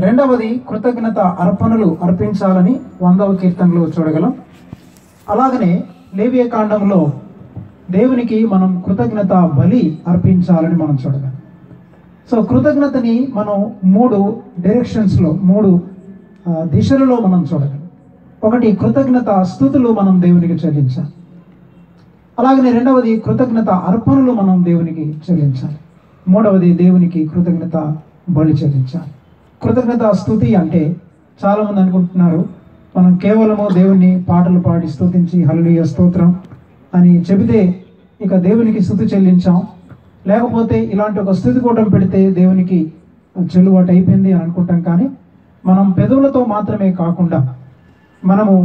రెండవది కృతజ్ఞత అర్పణలు అర్పించాలని 100వ కీర్తనలో చూడగలం. అలాగనే లేవియ కాండంలో దేవునికి మనం కృతజ్ఞత బలి అర్పించాలని మనం చూడగలం. సో కృతజ్ఞతని మనం 3 డైరెక్షన్స్లో 3 దిశలలో మనం చూడగలం. ఒకటి కృతజ్ఞత స్తుతులు మనం దేవునికి చెల్లించాలి. అలాగనే రెండవది కృతజ్ఞత అర్పణలు మనం దేవునికి చెల్లించాలి. మూడవది దేవునికి కృతజ్ఞత బలి చెల్లించాలి. కృతజ్ఞత స్తుతి అంటే చాలామంది అనుకుంటున్నారు మనం కేవలము దేవుని పాటలు పాడి స్తుతించి హల్లెలూయా స్తోత్రం అని చెబితే ఇక దేవునికి స్తుతి చెల్లించాం, లేకపోతే ఇలాంటి ఒక స్తుతి కూటం పెడితే దేవునికి చెల్లుబాటు అయిపోయింది అని అనుకుంటాం. కానీ మనం పెదవులతో మాత్రమే కాకుండా మనము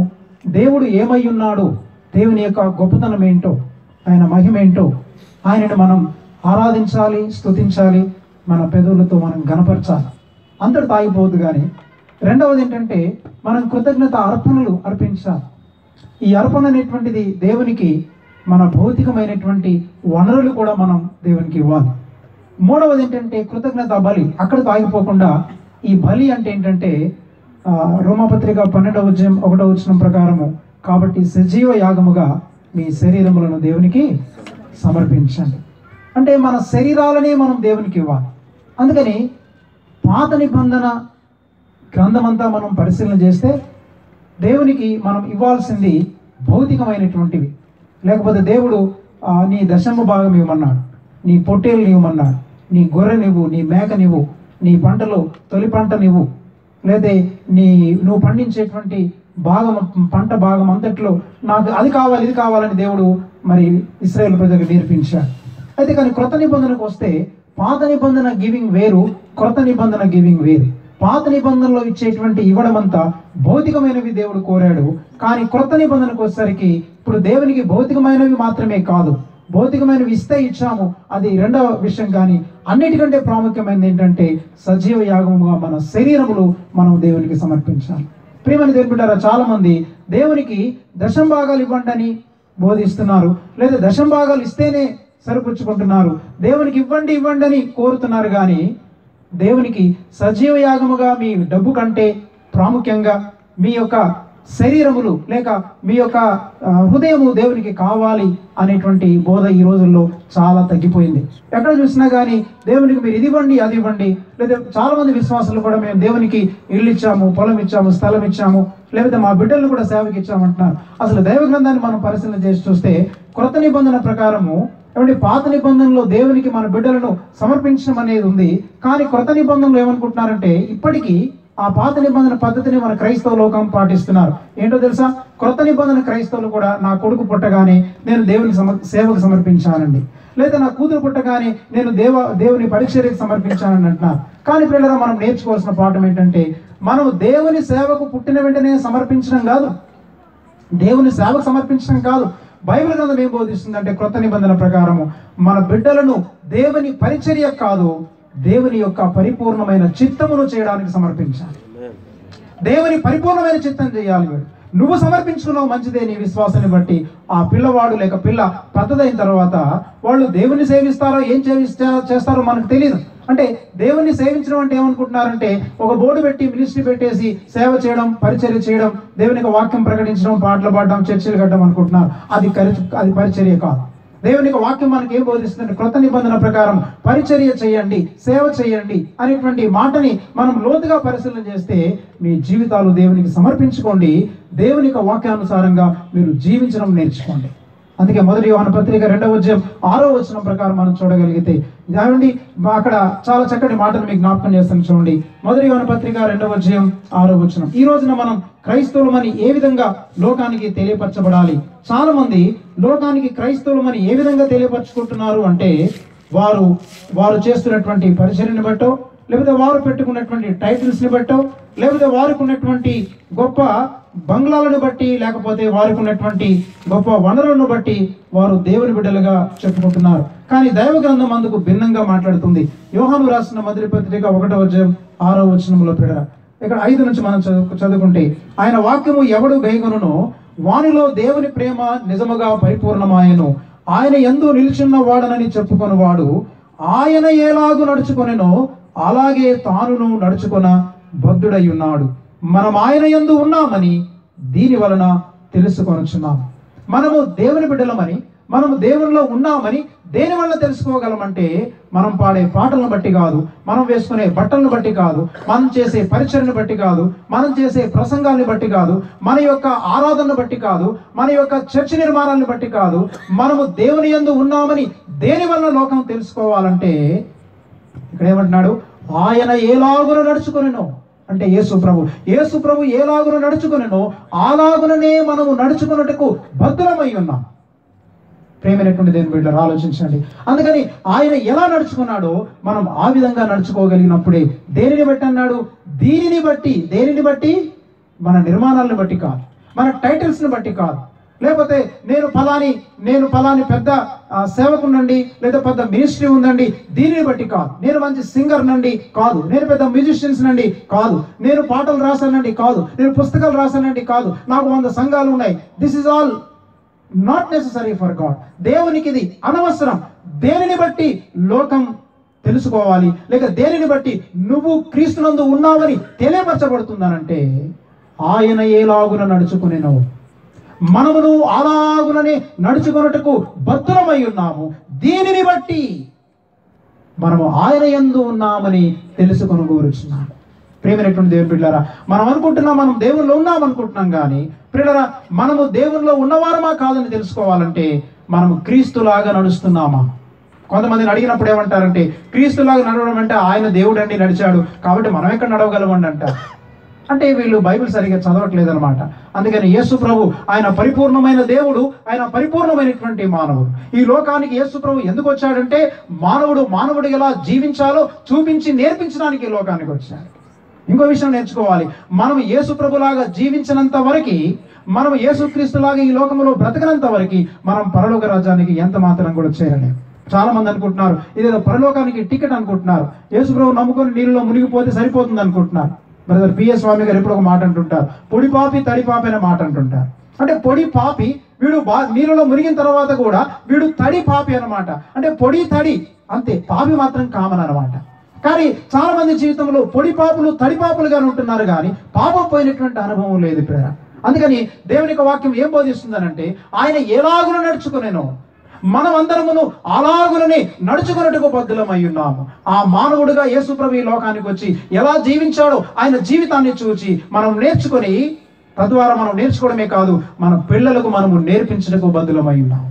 దేవుడు ఏమై ఉన్నాడు, దేవుని యొక్క గొప్పతనం ఏంటో, ఆయన మహిమ ఏంటో, ఆయనను మనం ఆరాధించాలి, స్తుతించాలి, మన పెదవులతో మనం గణపరచాలి. అంతటి ఆగిపోవద్దు. కానీ రెండవది ఏంటంటే మనం కృతజ్ఞత అర్పణలు అర్పించాలి. ఈ అర్పణ అనేటువంటిది దేవునికి మన భౌతికమైనటువంటి వనరులు కూడా మనం దేవునికి ఇవ్వాలి. మూడవది ఏంటంటే కృతజ్ఞత బలి. అక్కడితో ఆగిపోకుండా ఈ బలి అంటే ఏంటంటే రోమాపత్రిక 12వ అధ్యాయం 1వ వచనం ప్రకారము, కాబట్టి సజీవ యాగముగా మీ శరీరములను దేవునికి సమర్పించండి. అంటే మన శరీరాలనే మనం దేవునికి ఇవ్వాలి. అందుకని పాత నిబంధన గ్రంథమంతా మనం పరిశీలన చేస్తే దేవునికి మనం ఇవ్వాల్సింది భౌతికమైనటువంటివి. లేకపోతే దేవుడు నీ దశమ భాగం ఇవ్వమన్నాడు, నీ పొట్టేలు ఇవ్వమన్నాడు, నీ గొర్రె నివ్వు, నీ మేక నివ్వు, నీ పంటలో తొలి పంట నివ్వు, లేదా నువ్వు పండించేటువంటి భాగం పంట భాగం అంతట్లో నాకు అది కావాలి ఇది కావాలని దేవుడు మరి ఇశ్రాయేలు ప్రజలకు నేర్పించాడు. అయితే కానీ క్రొత్త నిబంధనకు వస్తే పాత నిబంధన గివింగ్ వేరు, క్రొత్త నిబంధన గివింగ్ వేరు. పాత నిబంధనలో ఇచ్చేటువంటి ఇవ్వడం అంతా భౌతికమైనవి దేవుడు కోరాడు. కానీ క్రొత్త నిబంధనకు వచ్చేసరికి ఇప్పుడు దేవునికి భౌతికమైనవి మాత్రమే కాదు, భౌతికమైనవి ఇస్తే ఇచ్చాము, అది రెండవ విషయం. కానీ అన్నిటికంటే ప్రాముఖ్యమైనది ఏంటంటే సజీవ యాగముగా మన శరీరములు మనం దేవునికి సమర్పించాలి. ప్రియమైన దేవుని బిడ్డలారా, చాలా మంది దేవునికి దశమ భాగాలు ఇవ్వండి అని బోధిస్తున్నారు, లేదా దశమ భాగాలు ఇస్తేనే సరిపుచ్చుకుంటున్నారు, దేవునికి ఇవ్వండి ఇవ్వండి అని కోరుతున్నారు. కానీ దేవునికి సజీవ యాగముగా మీ డబ్బు కంటే ప్రాముఖ్యంగా మీ యొక్క శరీరములు లేక మీ యొక్క హృదయము దేవునికి కావాలి అనేటువంటి బోధ ఈ రోజుల్లో చాలా తగ్గిపోయింది. ఎక్కడ చూసినా కానీ దేవునికి మీరు ఇది ఇవ్వండి అది ఇవ్వండి, లేదా చాలా మంది విశ్వాసులు కూడా మేము దేవునికి ఇల్లు ఇచ్చాము, పొలం ఇచ్చాము, స్థలం ఇచ్చాము, లేకపోతే మా బిడ్డలను కూడా సేవకి ఇచ్చామంటున్నారు. అసలు దైవ గ్రంథాన్ని మనం పరిశీలన చేసి చూస్తే క్రొత్త నిబంధన ప్రకారము ఏమంటే పాత నిబంధనలో దేవునికి మన బిడ్డలను సమర్పించడం అనేది ఉంది. కానీ క్రొత్త నిబంధనలు ఏమనుకుంటున్నారంటే ఇప్పటికీ ఆ పాత నిబంధన పద్ధతిని మన క్రైస్తవ లోకం పాటిస్తున్నారు. ఏంటో తెలుసా, క్రొత్త నిబంధన క్రైస్తవులు కూడా నా కొడుకు పుట్టగానే నేను దేవుని సేవకు సమర్పించానండి, లేదా నా కూతురు పుట్టగానే నేను దేవుని పరిచర్యకు సమర్పించానని అంటున్నారు. కానీ పిల్లలు మనం నేర్చుకోవాల్సిన పాఠం ఏంటంటే మనం దేవుని సేవకు పుట్టిన వెంటనే సమర్పించడం కాదు, దేవుని సేవకు సమర్పించడం కాదు. బైబిల్ గ్రంథం ఏం బోధిస్తుందంటే క్రొత్త నిబంధన ప్రకారము మన బిడ్డలను దేవుని పరిచర్య కాదు, దేవుని యొక్క పరిపూర్ణమైన చిత్తమును చేయడానికి సమర్పించాలి. దేవుని పరిపూర్ణమైన చిత్తం చేయాలి. నువ్వు సమర్పించుకున్నావు మంచిదే నీ విశ్వాసాన్ని బట్టి. ఆ పిల్లవాడు లేక పిల్ల పెద్దదైన తర్వాత వాళ్ళు దేవుని సేవిస్తారో ఏం చేస్తారో మనకు తెలియదు. అంటే దేవుణ్ణి సేవించడం అంటే ఏమనుకుంటున్నారంటే ఒక బోర్డు పెట్టి మినిస్ట్రీ పెట్టేసి సేవ చేయడం, పరిచర్య చేయడం, దేవునికి వాక్యం ప్రకటించడం, పాటలు పాడడం, చర్చలు కట్టడం అనుకుంటున్నారు. అది పరిచర్య కాదు. దేవునికి వాక్యం మనకి ఏం బోధిస్తుంది? క్రొత్త నిబంధన ప్రకారం పరిచర్య చేయండి, సేవ చేయండి అనేటువంటి మాటని మనం లోతుగా పరిశీలన చేస్తే మీ జీవితాలు దేవునికి సమర్పించుకోండి, దేవుని వాక్యానుసారంగా మీరు జీవించడం నేర్చుకోండి. అందుకే 1 యోహాను పత్రిక 2వ అధ్యాయం 6వ వచనం ప్రకారం మనం చూడగలిగితే చూడండి, అక్కడ చాలా చక్కటి మాటలు మీకు జ్ఞాపకం చేస్తాను. చూడండి 1 యోహాను పత్రిక 2వ అధ్యాయం 6వ వచనం. ఈ రోజున మనం క్రైస్తవులమని ఏ విధంగా లోకానికి తెలియపరచబడాలి? చాలా మంది లోకానికి క్రైస్తవులమని ఏ విధంగా తెలియపరచుకుంటున్నారు అంటే వారు చేస్తున్నటువంటి పరిచర్యని బట్టో, లేకపోతే వారు పెట్టుకున్నటువంటి టైటిల్స్ని బట్టో, లేకపోతే వారికి ఉన్నటువంటి గొప్ప బంగ్లాలను బట్టి, లేకపోతే వారికి ఉన్నటువంటి గొప్ప వనరులను బట్టి వారు దేవుని బిడ్డలుగా చెప్పుకుంటున్నారు. కానీ దైవ గ్రంథం అందుకు భిన్నంగా మాట్లాడుతుంది. యోహాను రాసిన మొదటి పత్రిక 1వ అధ్యాయం 6వ వచనంలో ఇక్కడ 5 నుంచి మనం చదువుకుంటే, ఆయన వాక్యము ఎవడు గైకొనునో వానిలో దేవుని ప్రేమ నిజముగా పరిపూర్ణమాయను, ఆయన యందు నిలిచున్న వాడనని చెప్పుకొనువాడు ఆయన ఎలాగు నడుచుకొనెనో అలాగే తానును నడుచుకొన బద్ధుడై ఉన్నాడు. మనం ఆయన యందు ఉన్నామని దీని వలన తెలుసుకొనుచున్నాం. మనము దేవుని బిడ్డలమని, మనము దేవునిలో ఉన్నామని దేని వల్ల తెలుసుకోగలమంటే మనం పాడే పాటలను బట్టి కాదు, మనం వేసుకునే బట్టలను బట్టి కాదు, మనం చేసే పరిచర్ని బట్టి కాదు, మనం చేసే ప్రసంగాన్ని బట్టి కాదు, మన యొక్క ఆరాధనను బట్టి కాదు, మన యొక్క చర్చ నిర్మాణాన్ని బట్టి కాదు. మనము దేవుని యందు ఉన్నామని దేని వల్ల లోకం తెలుసుకోవాలంటే ఇక్కడ ఏమంటున్నాడు? ఆయన ఏలాగున నడుచుకొనెనో అంటే యేసు ప్రభు ఏలాగున నడుచుకొనెనో అలాగుననే మనము నడుచుకున్నట్టుకు బద్ధులమై ఉన్నాం. ప్రేమైనటువంటి దేవుని బిడ్డలారా, ఆలోచించండి. అందుకని ఆయన ఎలా నడుచుకున్నాడో మనం ఆ విధంగా నడుచుకోగలిగినప్పుడే. దేనిని బట్టి అన్నాడు? దేనిని బట్టి? మన నిర్మాణాలను బట్టి కాదు, మన టైటిల్స్ని బట్టి కాదు, లేకపోతే నేను ఫలాని పెద్ద సేవకునండి, లేదా పెద్ద మినిస్ట్రీ ఉందండి, దీనిని బట్టి కాదు. నేను మంచి సింగర్ నండి కాదు, నేను పెద్ద మ్యూజిషియన్స్ నండి కాదు, నేను పాటలు రాశానండి కాదు, నేను పుస్తకాలు రాశానండి కాదు, నాకు 100 సంఘాలు ఉన్నాయి. This is all not necessary for God. దేవునికి ఇది అనవసరం. దేనిని బట్టి లోకం తెలుసుకోవాలి, లేక దేనిని బట్టి నువ్వు క్రీస్తునందు ఉన్నావని తెలియపరచబడుతుందనంటే ఆయన ఏలాగున నడుచుకునేను, మనమును అలాగుననే నడుచుకున్నట్టుకు బద్ధులమై ఉన్నాము. దీనిని బట్టి మనము ఆయన యందు ఉన్నామని తెలుసుకొని కోరుచున్నాము. ప్రేమైనటువంటి దేవుని బిడ్డలారా, మనం అనుకుంటున్నాం మనం దేవుల్లో ఉన్నాం అనుకుంటున్నాం, కానీ ప్రియులారా మనము దేవుల్లో ఉన్నవారమా కాదని తెలుసుకోవాలంటే మనము క్రీస్తులాగా నడుస్తున్నామా? కొంతమందిని అడిగినప్పుడు ఏమంటారంటే, క్రీస్తులాగా నడవడం అంటే ఆయన దేవుడు అండి నడిచాడు కాబట్టి మనం ఎక్కడ నడవగలమండి అంటారు. అంటే వీళ్ళు బైబిల్ సరిగా చదవట్లేదన్నమాట. అందుకని యేసు ప్రభు ఆయన పరిపూర్ణమైన దేవుడు, ఆయన పరిపూర్ణమైనటువంటి మానవుడు. ఈ లోకానికి యేసు ప్రభు ఎందుకు వచ్చాడంటే మానవుడు ఎలా జీవించాలో చూపించి నేర్పించడానికి ఈ లోకానికి వచ్చాడు. ఇంకో విషయం నేర్చుకోవాలి, మనం యేసు ప్రభులాగా జీవించినంత వరకు, మనం యేసుక్రీస్తులాగా ఈ లోకంలో బ్రతకనంత వరకు మనం పరలోక రాజ్యానికి ఎంత మాత్రం కూడా చేరలేము. చాలా మంది అనుకుంటున్నారు ఇదేదో పరలోకానికి టికెట్ అనుకుంటున్నారు. యేసు ప్రభు నమ్ముకొని నీళ్ళలో మునిగిపోతే సరిపోతుంది అనుకుంటున్నారు. బ్రదర్ పిఎస్ స్వామి గారు ఎప్పుడు ఒక మాట అంటుంటారు, పొడి పాపి తడి పాపి అనే మాట అంటుంటారు. అంటే పొడి పాపి వీడు నీళ్ళలో మునిగిన తర్వాత కూడా వీడు తడి పాపి అనమాట. అంటే పొడి తడి అంతే, పాపి మాత్రం కామన్ అనమాట. కానీ చాలా మంది జీవితంలో పొడి పాపులు తడి పాపులుగానే ఉంటున్నారు, కానీ పాపం పోయినటువంటి అనుభవం లేదు ఇక్కడ. అందుకని దేవుని యొక్క వాక్యం ఏం బోధిస్తుందనంటే ఆయన ఎలాగున నడుచుకునేనో మనం అందరమును అలాగుననే నడుచుకున్నట్టుకు బద్ధులమై ఉన్నాము. ఆ మానవుడిగా యేసు ప్రభు ఈ లోకానికి వచ్చి ఎలా జీవించాడో ఆయన జీవితాన్ని చూచి మనం నేర్చుకొని, తద్వారా మనం నేర్చుకోవడమే కాదు మన పిల్లలకు మనము నేర్పించడానికి బద్ధులమై ఉన్నాము.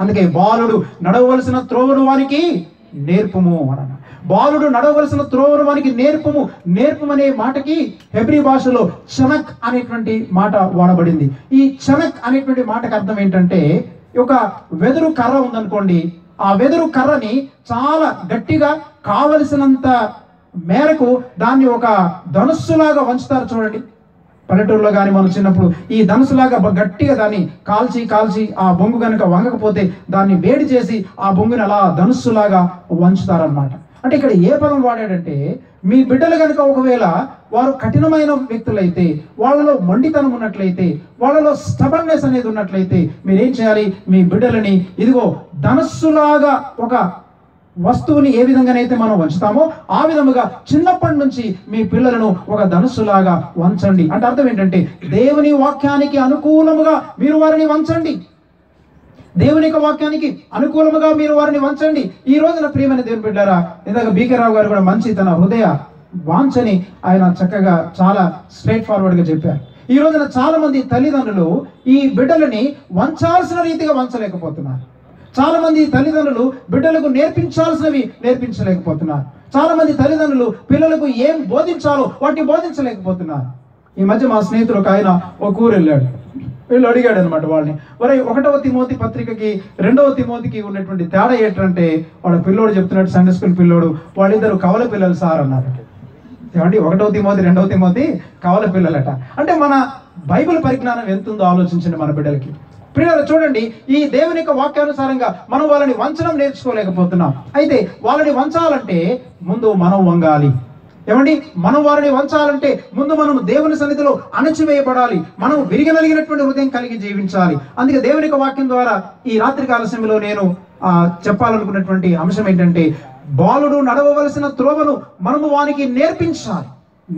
అందుకే బాలుడు నడవవలసిన త్రోవను వారికి నేర్పుము అన్న. బాలుడు నడవవలసిన త్రోవను వానికి నేర్పమనే మాటకి హెబ్రీ భాషలో చనక్ అనేటువంటి మాట వాడబడింది. ఈ చనక్ అనేటువంటి మాటకు అర్థం ఏంటంటే, ఒక వెదురు కర్ర ఉందనుకోండి, ఆ వెదురు కర్రని చాలా గట్టిగా కావలసినంత మేరకు దాన్ని ఒక ధనుస్సులాగా వంచుతారు చూడండి. పల్లెటూరులో కానీ మనం చిన్నప్పుడు ఈ ధనుసులాగా గట్టిగా దాన్ని కాల్చి ఆ బొంగు కనుక వంగకపోతే దాన్ని వేడి చేసి ఆ బొంగుని అలా ధనుస్సులాగా వంచుతారనమాట. అంటే ఇక్కడ ఏ పదం వాడాడంటే, మీ బిడ్డలు కనుక ఒకవేళ వారు కఠినమైన వ్యక్తులైతే, వాళ్ళలో మొండితనం ఉన్నట్లయితే, వాళ్ళలో స్టబర్నెస్ అనేది ఉన్నట్లయితే మీరేం చేయాలి? మీ బిడ్డలని ఇదిగో ధనస్సులాగా ఒక వస్తువుని ఏ విధంగానైతే మనం వంచుతామో ఆ విధముగా చిన్నప్పటి నుంచి మీ పిల్లలను ఒక ధనుస్సులాగా వంచండి. అంటే అర్థం ఏంటంటే, దేవుని వాక్యానికి అనుకూలముగా మీరు వారిని వంచండి. దేవుని యొక్క వాక్యానికి అనుకూలముగా మీరు వారిని వంచండి. ఈ రోజున ప్రియమైన దేవుని బిడ్డారా, ఇందాక బీకే రావు గారు కూడా మంచి తన హృదయ వాంఛని ఆయన చక్కగా చాలా స్ట్రైట్ ఫార్వర్డ్ గా చెప్పారు. ఈ రోజున చాలా మంది తల్లిదండ్రులు ఈ బిడ్డలని వంచాల్సిన రీతిగా వంచలేకపోతున్నారు. చాలా మంది తల్లిదండ్రులు బిడ్డలకు నేర్పించాల్సినవి నేర్పించలేకపోతున్నారు. చాలా మంది తల్లిదండ్రులు పిల్లలకు ఏం బోధించాలో వాటిని బోధించలేకపోతున్నారు. ఈ మధ్య మా స్నేహితుడు ఒక ఆయన ఒక ఊరు వెళ్ళాడు. వీళ్ళు అడిగాడు అనమాట వాళ్ళని, మరి 1వ తిమోతి పత్రికకి 2వ తిమోతికి ఉన్నటువంటి తేడా ఏంటంటే, వాడు పిల్లోడు చెప్తున్నాడు, సండే స్కూల్ పిల్లోడు, వాళ్ళిద్దరు కవల పిల్లలు సార్ అన్నారు. ఏమండి 1వ తిమోతి 2వ తిమోతి కవల పిల్లలట. అంటే మన బైబిల్ పరిజ్ఞానం ఎంత ఉందో ఆలోచించండి మన బిడ్డలకి. ప్రియులారా చూడండి, ఈ దేవుని యొక్క వాక్యానుసారంగా మనం వాళ్ళని వంచడం నేర్చుకోలేకపోతున్నాం. అయితే వాళ్ళని వంచాలంటే ముందు మనం వంగాలి. ఏమండి, మనం వారిని వంచాలంటే ముందు మనం దేవుని సన్నిధిలో అణచివేయబడాలి. మనం విరిగనలిగినటువంటి హృదయం కలిగి జీవించాలి. అందుకే దేవుని యొక్క వాక్యం ద్వారా ఈ రాత్రికాల సమయంలో నేను చెప్పాలనుకున్నటువంటి అంశం ఏంటంటే, బాలుడు నడవవలసిన త్రోవను మనము వానికి నేర్పించాలి.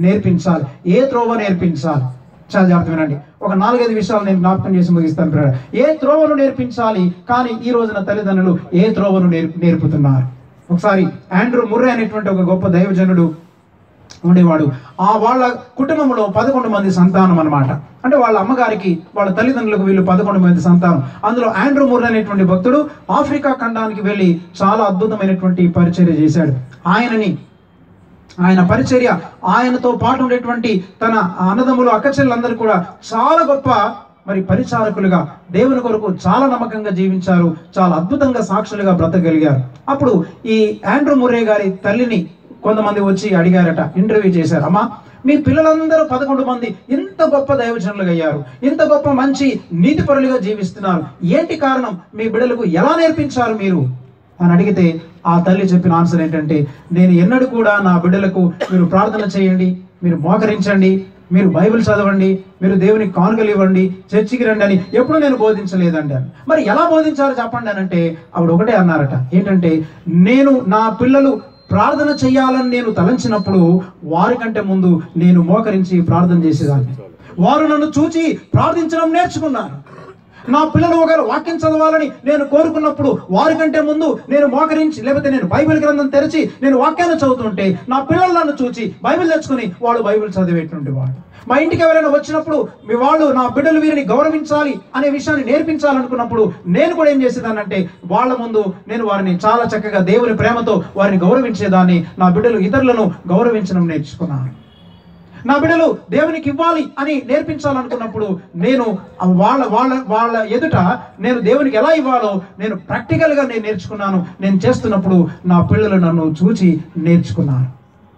నేర్పించాలి, ఏ త్రోవ నేర్పించాలి. చాలా జాగ్రత్త వినండి. ఒక 4-5 విషయాలు నేను జ్ఞాపకం చేసి ముగిస్తాను ప్రియులారా. ఏ త్రోవను నేర్పించాలి, కానీ ఈ రోజున తల్లిదండ్రులు ఏ త్రోవను నేర్పుతున్నారు. ఒకసారి ఆండ్రూ ముర్రే అనేటువంటి ఒక గొప్ప దైవజనుడు ఉండేవాడు. వాళ్ళ కుటుంబంలో 11 మంది సంతానం అనమాట. అంటే వాళ్ళ అమ్మగారికి, వాళ్ళ తల్లిదండ్రులకు వీళ్ళు 11 మంది సంతానం. అందులో ఆండ్రూ ముర్రే అనేటువంటి భక్తుడు ఆఫ్రికా ఖండానికి వెళ్ళి చాలా అద్భుతమైనటువంటి పరిచర్య చేశాడు. ఆయన పరిచర్య, ఆయనతో పాటు ఉండేటువంటి తన అన్నదమ్ములు అక్కచెల్లెలందరూ కూడా చాలా గొప్ప పరిచారకులుగా దేవుని కొరకు చాలా నమ్మకంగా జీవించారు, చాలా అద్భుతంగా సాక్షులుగా బ్రతకగలిగారు. అప్పుడు ఈ ఆండ్రూ ముర్రే గారి తల్లిని కొంతమంది వచ్చి అడిగారట, ఇంటర్వ్యూ చేశారు. అమ్మా, మీ పిల్లలందరూ 11 మంది ఇంత గొప్ప దైవజనులుగా అయ్యారు, ఇంత గొప్ప మంచి నీతిపరులుగా జీవిస్తున్నారు, ఏంటి కారణం? మీ బిడ్డలకు ఎలా నేర్పించారు మీరు అని అడిగితే ఆ తల్లి చెప్పిన ఆన్సర్ ఏంటంటే, నేను ఎన్నడూ కూడా నా బిడ్డలకు మీరు ప్రార్థన చేయండి, మీరు మోకరించండి, మీరు బైబిల్ చదవండి, మీరు దేవునికి కానుకలు ఇవ్వండి, చర్చికి రండి అని ఎప్పుడు నేను బోధించలేదండి అని. మరి ఎలా బోధించాలో చెప్పండి అని అంటే ఆవిడ ఒకటే అన్నారట, ఏంటంటే, నేను నా పిల్లలు ప్రార్థన చేయాలని నేను తలంచినప్పుడు వారికంటే ముందు నేను మోకరించి ప్రార్థన చేసేదాన్ని. వారు నన్ను చూచి ప్రార్థించడం నేర్చుకున్నారు. నా పిల్లలు ఒకరు వాక్యం చదవాలని నేను కోరుకున్నప్పుడు వారికంటే ముందు నేను మోకరించి, లేకపోతే నేను బైబిల్ గ్రంథం తెరిచి నేను వాక్యాన్ని చదువుతుంటే నా పిల్లలు నన్ను చూచి బైబిల్ తెచ్చుకుని వాళ్ళు బైబిల్ చదివేటువంటి వాడు. మా ఇంటికి ఎవరైనా వచ్చినప్పుడు మీ వాళ్ళు, నా బిడ్డలు వీరిని గౌరవించాలి అనే విషయాన్ని నేర్పించాలనుకున్నప్పుడు నేను కూడా ఏం చేసేదానంటే, వాళ్ళ ముందు నేను వారిని చాలా చక్కగా దేవుని ప్రేమతో వారిని గౌరవించేదాన్ని. నా బిడ్డలు ఇతరులను గౌరవించడం నేర్చుకున్నాను. నా బిడ్డలు దేవునికి ఇవ్వాలి అని నేర్పించాలనుకున్నప్పుడు నేను వాళ్ళ ఎదుట నేను దేవునికి ఎలా ఇవ్వాలో నేను ప్రాక్టికల్గా నేను నేర్చుకున్నాను. నేను చేస్తున్నప్పుడు నా పిల్లలు నన్ను చూచి నేర్చుకున్నారు.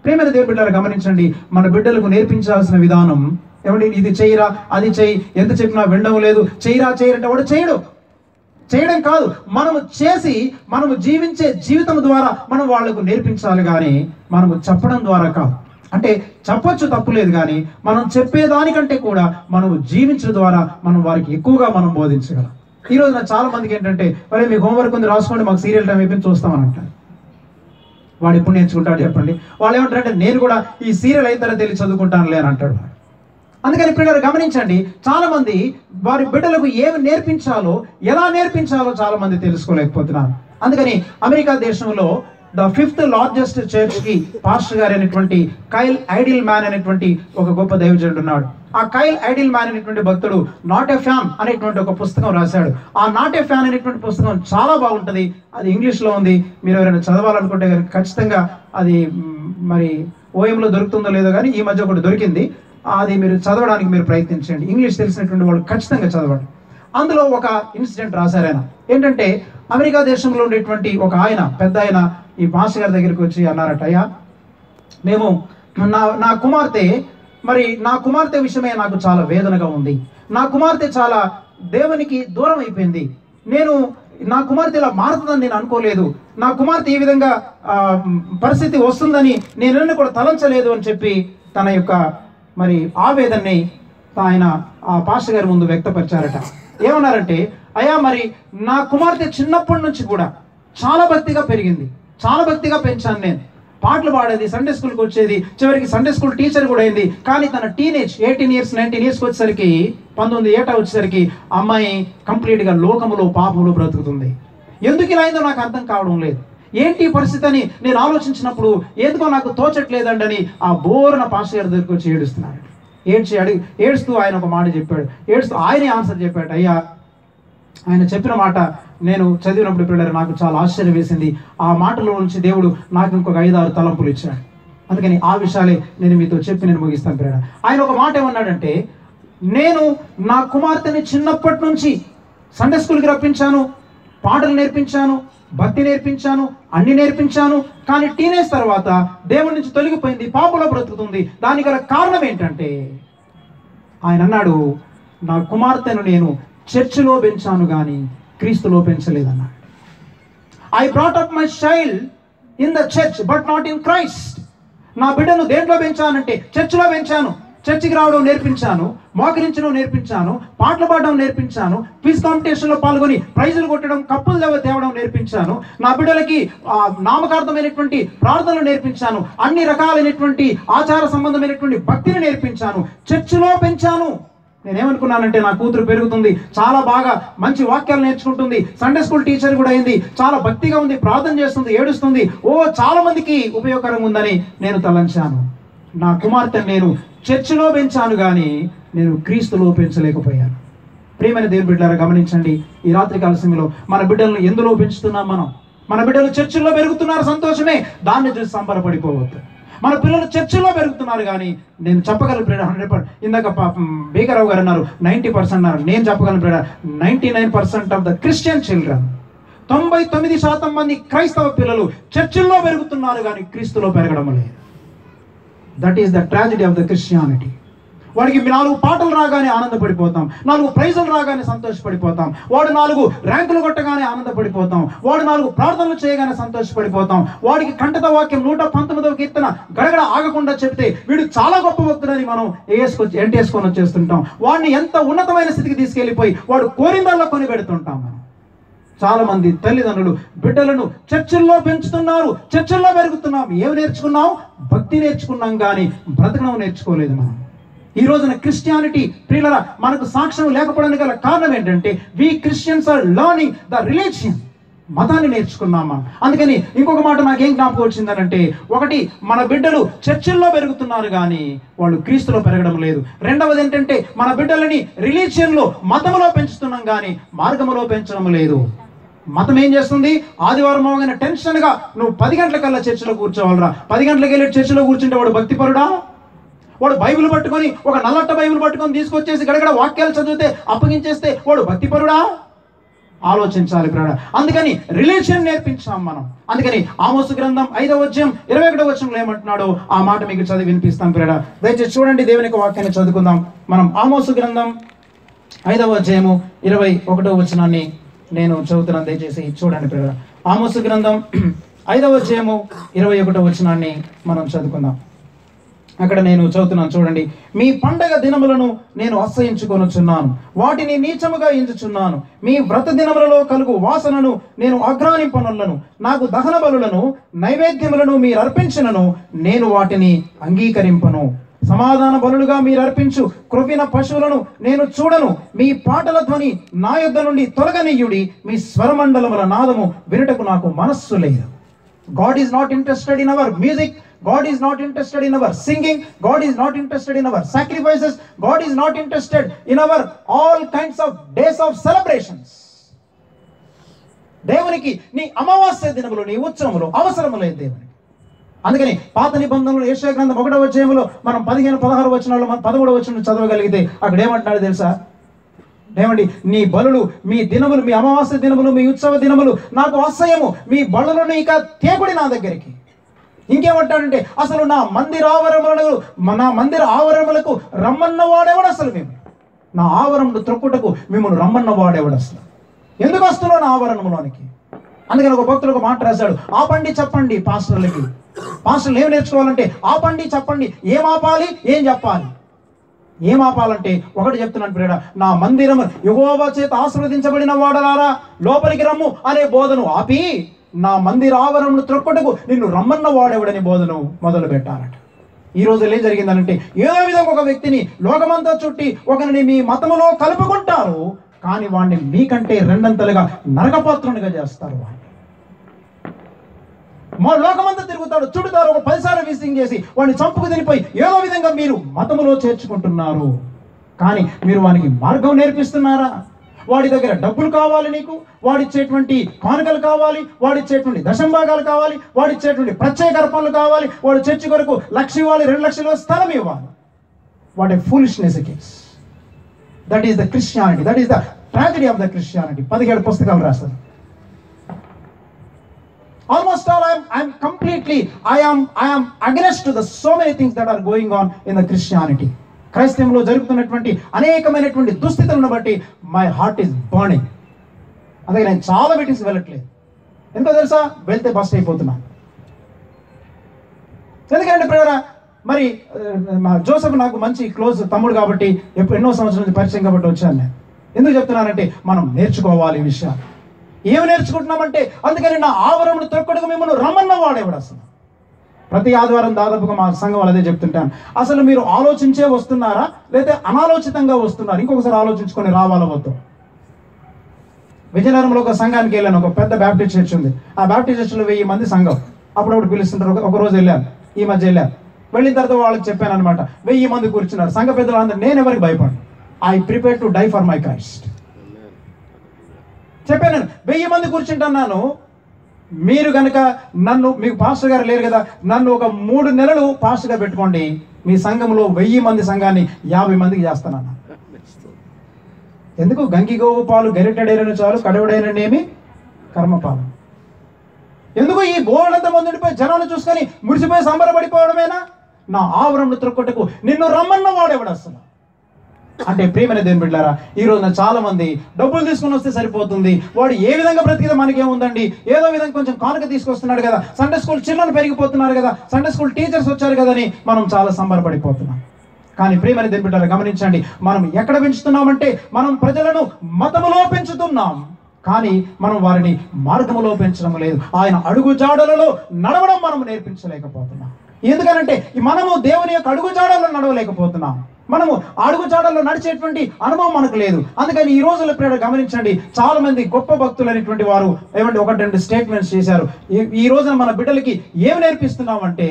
ప్రేమైన దేవుని బిడ్డలు గమనించండి, మన బిడ్డలకు నేర్పించాల్సిన విధానం ఏమండి, ఇది చేయరా, అది చేయి, ఎంత చెప్పినా వినడం లేదు, చేయరంటే వాడు చేయడం కాదు, మనము చేసి మనము జీవించే జీవితం ద్వారా మనం వాళ్లకు నేర్పించాలి, కానీ మనము చెప్పడం ద్వారా కాదు. అంటే చెప్పొచ్చు, తప్పులేదు, కానీ మనం చెప్పేదానికంటే కూడా మనం జీవించడం ద్వారా మనం వారికి ఎక్కువగా మనం బోధించగలం. ఈ రోజున చాలా మందికి ఏంటంటే, మరి మీకు హోంవర్క్ ఉంది రాసుకోండి, మాకు సీరియల్ టైం అయిపోయింది చూస్తామని అంటారు. వాడు ఎప్పుడు నేర్చుకుంటాడు చెప్పండి? వాళ్ళు ఏమంటారంటే, నేను కూడా ఈ సీరియల్ అయిన తర్వాత తెలిసి చదువుకుంటానులే అని అంటాడు. అందుకని ఇప్పుడు గమనించండి, చాలా మంది వారి బిడ్డలకు ఏమి నేర్పించాలో, ఎలా నేర్పించాలో చాలా మంది తెలుసుకోలేకపోతున్నారు. అందుకని అమెరికా దేశంలో ద 5th లార్జెస్ట్ చర్చ్ కి పాస్టర్ గారు అనేటువంటి కైల్ ఐడిల్ మ్యాన్ అనేటువంటి ఒక గొప్ప దైవజనుడు ఉన్నాడు. ఆ కైల్ ఐడిల్ మ్యాన్ అనేటువంటి భక్తుడు నాట్ ఎ ఫ్యాన్ అనేటువంటి ఒక పుస్తకం రాశాడు. ఆ నాట్ ఎ ఫ్యాన్ అనేటువంటి పుస్తకం చాలా బాగుంటుంది. అది ఇంగ్లీష్లో ఉంది. మీరు ఎవరైనా చదవాలనుకుంటే కనుక ఖచ్చితంగా అది మరి ఓఎంలో దొరుకుతుందో లేదో కానీ ఈ మధ్య ఒకటి దొరికింది. అది మీరు చదవడానికి మీరు ప్రయత్నించండి. ఇంగ్లీష్ తెలిసినటువంటి వాళ్ళు ఖచ్చితంగా చదవండి. అందులో ఒక ఇన్సిడెంట్ రాశారు ఆయన. ఏంటంటే, అమెరికా దేశంలో ఉండేటువంటి ఒక ఆయన, పెద్ద ఆయన ఈ పాస్టర్ గారి దగ్గరికి వచ్చి అన్నారట, అయ్యా, మేము నా కుమార్తె విషయమే నాకు చాలా వేదనగా ఉంది. నా కుమార్తె చాలా దేవునికి దూరం అయిపోయింది. నా కుమార్తె ఇలా మారుతుందని నేను అనుకోలేదు. నా కుమార్తె ఈ విధంగా పరిస్థితి వస్తుందని నేను కూడా తలంచలేదు అని చెప్పి తన యొక్క ఆవేదనని ఆయన ఆ పాస్టర్ గారి ముందు వ్యక్తపరిచారట. ఏమన్నారంటే, అయ్యా, మరి నా కుమార్తె చిన్నప్పటి నుంచి కూడా చాలా భక్తిగా పెరిగింది, చాలా భక్తిగా పెంచాను. నేను పాటలు పాడేది, సండే స్కూల్కి వచ్చేది, చివరికి సండే స్కూల్ టీచర్ కూడా అయింది. కానీ తన టీనేజ్ 18 years 19 yearsకి వచ్చేసరికి, 19 ఏటా వచ్చేసరికి అమ్మాయి కంప్లీట్గా లోకములో పాపములో బ్రతుకుతుంది. ఎందుకు ఇలా అయిందో నాకు అర్థం కావడం లేదు. ఏంటి పరిస్థితి అని నేను ఆలోచించినప్పుడు ఎందుకో నాకు తోచట్లేదండి అని ఆ బోరున పాస్టర్ గారి దగ్గరికి వచ్చి ఏడుస్తున్నాడు. ఏడుస్తూ ఆయన ఒక మాట చెప్పాడు. ఏడుస్తూ ఆయనే ఆన్సర్ చెప్పాడు. అయ్యా, ఆయన చెప్పిన మాట నేను చదివినప్పుడు పిల్లలు నాకు చాలా ఆశ్చర్యం వేసింది. ఆ మాటలో నుంచి దేవుడు నాకు ఇంకొక 5-6 తలంపులు ఇచ్చాడు. అందుకని ఆ విషయాలే నేను మీతో చెప్పి నేను ముగిస్తాను పిల్లలు. ఆయన ఒక మాట ఏమన్నాడంటే, నేను నా కుమార్తెని చిన్నప్పటి నుంచి సండే స్కూల్కి రప్పించాను, పాటలు నేర్పించాను, భక్తి నేర్పించాను, అన్ని నేర్పించాను. కానీ టీనేజ్ తర్వాత దేవుడి నుంచి తొలగిపోయింది, పాపంలో బ్రతుకుతుంది. దానికి గల కారణం ఏంటంటే, ఆయన అన్నాడు, నా కుమార్తెను నేను చర్చిలో పెంచాను కానీ క్రీస్తులో పెంచలేదన్నాడు. I brought up my child in the church but not in Christ. నా బిడ్డను దేంట్లో పెంచానంటే చర్చిలో పెంచాను, చర్చికి రావడం నేర్పించాను, మోకరించడం నేర్పించాను, పాటలు పాడడం నేర్పించాను, క్విజ్ కాంపిటీషన్లో పాల్గొని ప్రైజులు కొట్టడం, కప్పులు తేవడం నేర్పించాను, నా బిడ్డలకి నామకార్థమైనటువంటి ప్రార్థనలు నేర్పించాను, అన్ని రకాలైనటువంటి ఆచార సంబంధమైనటువంటి భక్తిని నేర్పించాను, చర్చిలో పెంచాను. నేనేమనుకున్నానంటే నా కూతురు పెరుగుతుంది, చాలా బాగా మంచి వాక్యాలు నేర్చుకుంటుంది, సండే స్కూల్ టీచర్ కూడా అయింది, చాలా భక్తిగా ఉంది, ప్రార్థన చేస్తుంది, ఏడుస్తుంది, చాలా మందికి ఉపయోగకరంగా ఉందని నేను తలంచాను. నా కుమార్తెను నేను చర్చిలో పెంచాను కానీ నేను క్రీస్తులో పెంచలేకపోయాను. ప్రియమైన దేవుని బిడ్డలారా, గమనించండి, ఈ రాత్రికాల సమయంలో మన బిడ్డలను ఎందులో పెంచుతున్నాం మనం? మన బిడ్డలు చర్చిలో పెరుగుతున్నారు, సంతోషమే, దాన్ని చూసి సంబరపడిపోవద్దు. మన పిల్లలు చర్చిలో పెరుగుతున్నారు కానీ నేను చెప్పగలను బ్రదర్ 100%. ఇందాక బేకరావు గారు అన్నారు 90% అన్నారు, నేను చెప్పగలను brother 99% of the Christian children, 99% మంది క్రైస్తవ పిల్లలు చర్చిల్లో పెరుగుతున్నారు కానీ క్రీస్తులో పెరగడం లేదు. That is the tragedy of the Christianity. వాడికి 4 పాటలు రాగానే ఆనందపడిపోతాం, 4 ప్రైజులు రాగానే సంతోషపడిపోతాం, వాడు 4 ర్యాంకులు కొట్టగానే ఆనందపడిపోతాం, వాడు 4 ప్రార్థనలు చేయగానే సంతోషపడిపోతాం, వాడికి కంఠత వాక్యం 119వ కీర్తన గడగడ ఆగకుండా చెప్తే వీడు చాలా గొప్ప భక్తుడని మనం ఎంటేసుకొని వచ్చేస్తుంటాం. వాడిని ఎంత ఉన్నతమైన స్థితికి తీసుకెళ్ళిపోయి వాడు కోరిందల్లా కొని పెడుతుంటాం. మనం చాలా మంది తల్లిదండ్రులు బిడ్డలను చర్చిల్లో పెంచుతున్నారు, చర్చిల్లో పెరుగుతున్నాం. ఏమి నేర్చుకున్నాం? భక్తి నేర్చుకున్నాం కానీ బ్రతకడం నేర్చుకోలేదు. మనం ఈ రోజున క్రిస్టియానిటీ ప్రియులరా మనకు సాక్ష్యం లేకపోవడానికి గల కారణం ఏంటంటే we Christians are learning the religion. మతాన్ని నేర్చుకున్నాం మనం. అందుకని ఇంకొక మాట నాకేం జ్ఞాపకం వచ్చిందనంటే, ఒకటి, మన బిడ్డలు చర్చిల్లో పెరుగుతున్నారు కానీ వాళ్ళు క్రీస్తులో పెరగడం లేదు. రెండవది ఏంటంటే, మన బిడ్డలని రిలీజియన్లో మతంలో పెంచుతున్నాం కానీ మార్గంలో పెంచడం లేదు. మతం ఏం చేస్తుంది? ఆదివారం అవగానే టెన్షన్గా నువ్వు 10 గంటలకల్లా చర్చిలో కూర్చోవాలరా, 10 గంటలకు వెళ్ళి చర్చిలో కూర్చుంటే వాడు భక్తిపరుడా? వాడు బైబిల్ పట్టుకొని, ఒక నల్లట్ట బైబిల్ పట్టుకొని తీసుకొచ్చేసి గడగడ వాక్యాలు చదివితే అప్పగించేస్తే వాడు భక్తిపరుడా? ఆలోచించాలి బ్రదర్. అందుకని రిలీజియన్ నేర్పించాం మనం. అందుకని ఆమోసు గ్రంథం 5వ అధ్యాయం 21వ వచనంలో ఏమంటున్నాడో ఆ మాట మీకు చదివి వినిపిస్తాం బ్రదర్. దయచేసి చూడండి, దేవుని యొక్క వాక్యాన్ని చదువుకుందాం. మనం ఆమోసు గ్రంథం 5వ అధ్యాయము 21వ వచనాన్ని నేను చదువుతున్నాను, దయచేసి చూడండి బ్రదర్. ఆమోసు గ్రంథం 5వ అధ్యాయము 21వ వచనాన్ని మనం చదువుకుందాం. అక్కడ నేను చదువుతున్నాను, చూడండి. మీ పండగ దినములను నేను అసహించుకొనుచున్నాను, వాటిని నీచముగా ఎంచుచున్నాను. మీ వ్రత దినములలో కలుగు వాసనను నేను ఆగ్రానింపనులను, నాకు దహన బలులను నైవేద్యములను మీరు అర్పించినను నేను వాటిని అంగీకరింపను. సమాధాన బలులుగా మీరు అర్పించు క్రొవ్విన పశువులను నేను చూడను. మీ పాటల ధ్వని నా యొద్ద నుండి తొలగనీయుడి, మీ స్వరమండలముల నాదము వినుటకు నాకు మనస్సు లేదు. God is not interested in our music. God is not interested in our singing. God is not interested in our sacrifices. God is not interested in our all kinds of days of celebrations. దేవునికి నీ అమావాస్య దినములు, నీ ఉత్సవములు అవసరము లేదు దేవునికి. అందుకని పాత నిబంధనలు యెషయా గ్రంథం 1వ అధ్యాయంలో మనం 15, 16 వచనాల్లో మనం 13వ వచనం చదవగలిగితే అక్కడ ఏమంటున్నాడు తెలుసా? ఏమండి, నీ బలులు, మీ దినములు, మీ అమావాస్య దినములు, మీ ఉత్సవ దినములు నాకు అసహ్యము. మీ బలులను ఇక తేకుడి నా దగ్గరికి. ఇంకేమంటాడంటే, అసలు నా మందిర ఆవరణములకు రమ్మన్న వాడేవాడు అసలు? మేము నా ఆవరణను త్రొక్కుటకు మిమ్మల్ని రమ్మన్న వాడేవాడు అసలు? ఎందుకు వస్తున్నావు నా ఆవరణంలోనికి? అందుకని ఒక భక్తుడు ఒక మాట రాశాడు, ఆపండి చెప్పండి పాస్టర్లకి. పాస్టర్లు ఏం నేర్చుకోవాలంటే ఆపండి చెప్పండి. ఏం ఆపాలి, ఏం చెప్పాలి? ఏం ఆపాలంటే ఒకటి చెప్తున్నాను ప్రియుడా, నా మందిరం యెహోవా చేత ఆశీర్వదించబడిన వాడలారా లోపలికి రమ్ము అనే బోధను ఆపి నా మందిర ఆవరణను త్రొక్కటకు నిన్ను రమ్మన్న వాడెవడని బోధను మొదలు పెట్టారట. ఈ రోజు ఏం జరిగిందనంటే, ఏదో విధంగా ఒక వ్యక్తిని లోకమంతా చుట్టి ఒకరిని మీ మతములో కలుపుకుంటారు, కానీ వాడిని మీకంటే రెండంతలుగా నరకపాత్రునిగా చేస్తారు. వాడిని మా లోకమంతా తిరుగుతాడు, చుడుతారు, ఒక 10 సార్లు విజిటింగ్ చేసి వాడిని చంపుకు తినిపోయి ఏదో విధంగా మీరు మతములో చేర్చుకుంటున్నారు. కానీ మీరు వానికి మార్గం నేర్పిస్తున్నారా? వాడి దగ్గర డబ్బులు కావాలి, నీకు వాడిచ్చేటువంటి కానుకలు కావాలి, వాడిచ్చేటువంటి దశంభాగాలు కావాలి, వాడిచ్చేటువంటి ప్రత్యేక అర్పణలు కావాలి, వాడు చర్చి కొరకు 1,00,000 ఇవ్వాలి, 2,00,000 స్థలం ఇవ్వాలి. What a foolishness it is. That is the Christianity. That is the tragedy of the Christianity. 17 పుస్తకాలు రాస్తారు. Almost all I am against to the so many things that are going on in the Christianity. క్రైస్తవంలో జరుగుతున్నటువంటి అనేకమైనటువంటి దుస్థితులను బట్టి my heart is burning. అందుకే నేను చాలా meetings వెళ్ళట్లేదు. ఎందుకో తెలుసా? వెళ్తే బస్ట్ అయిపోతున్నాను. ఎందుకంటే ప్రియరా, మరి జోసెఫ్ నాకు మంచి క్లోజ్ తమ్ముడు కాబట్టి ఎన్నో సంవత్సరాల నుంచి పరిచయం కాబట్టి వచ్చాను నేను. ఎందుకు చెప్తున్నానంటే మనం నేర్చుకోవాలి ఈ విషయాలు. ఏమి నేర్చుకుంటున్నామంటే అందుకని నా ఆవరణను త్రొక్కడుకు మిమ్మల్ని రమ్మన్న వాడేవాడు. అసలు ప్రతి ఆదివారం దాదాపుగా మా సంఘం వాళ్ళదే చెప్తుంటాను, అసలు మీరు ఆలోచించే వస్తున్నారా లేదా అనాలోచితంగా వస్తున్నారు? ఇంకొకసారి ఆలోచించుకొని రావాల వద్దు. విజయనగరంలో ఒక సంఘానికి వెళ్ళాను, ఒక పెద్ద బ్యాప్టిస్ట్ చర్చ్ ఉంది. ఆ బ్యాప్టిస్ట్ చర్చ్లో 1000 మంది సంఘం, అప్పుడప్పుడు పిలుస్తుంటారు. ఒక రోజు వెళ్ళాను, ఈ మధ్య వెళ్ళాను. వెళ్ళిన తర్వాత వాళ్ళకి చెప్పాను అనమాట, 1000 మంది కూర్చున్నారు సంఘ పెద్దలు అందరూ. నేను ఎవరికి భయపడను, I prepare to die for my Christ చెప్పాను. 1000 మంది కూర్చుంటున్నాను. మీరు కనుక నన్ను, మీకు పాస్టర్ గారు లేరు కదా, నన్ను ఒక 3 నెలలు పాస్టర్గా పెట్టుకోండి, మీ సంఘంలో 1000 మంది సంఘాన్ని 50 మందికి చేస్తానన్న. ఎందుకు? గంగిగోవు పాలు గరిటెడైన చాలు, కడవడైననేమి కర్మపాలు. ఎందుకు ఈ బోర్డంత మంది ఉండిపోయి జనాన్ని చూసుకొని మురిసిపోయి సంబరపడిపోవడమేనా? నా ఆవరణను త్రొక్కటకు నిన్ను రమ్మన్న వాడేవాడు అసలు. అంటే ప్రియమైన దేవుని బిడ్డలారా, ఈ రోజున చాలా మంది డబ్బులు తీసుకుని వస్తే సరిపోతుంది, వాడు ఏ విధంగా బ్రతికితే మనకేముందండి, ఏదో విధంగా కొంచెం కానుక తీసుకొస్తున్నాడు కదా, సండే స్కూల్ చిల్డ్రన్ పెరిగిపోతున్నారు కదా, సండే స్కూల్ టీచర్స్ వచ్చారు కదా అని మనం చాలా సంబరపడిపోతున్నాం. కానీ ప్రియమైన దేవుని బిడ్డలారా గమనించండి, మనం ఎక్కడ పెంచుతున్నామంటే మనం ప్రజలను మతములో పెంచుతున్నాం, కానీ మనం వారిని మార్గములో పెంచడం లేదు. ఆయన అడుగుజాడలలో నడవడం మనం నేర్పించలేకపోతున్నాం. ఎందుకనంటే మనము దేవుని యొక్క అడుగుజాడల్లో నడవలేకపోతున్నాం, మనము అడుగుజాడల్లో నడిచేటువంటి అనుభవం మనకు లేదు. అందుకని ఈ రోజుల్లో ప్రియులు గమనించండి, చాలా మంది గొప్ప భక్తులు అనేటువంటి వారు ఏమంటే 1-2 స్టేట్మెంట్స్ చేశారు. ఈ రోజున మన బిడ్డలకి ఏమి నేర్పిస్తున్నామంటే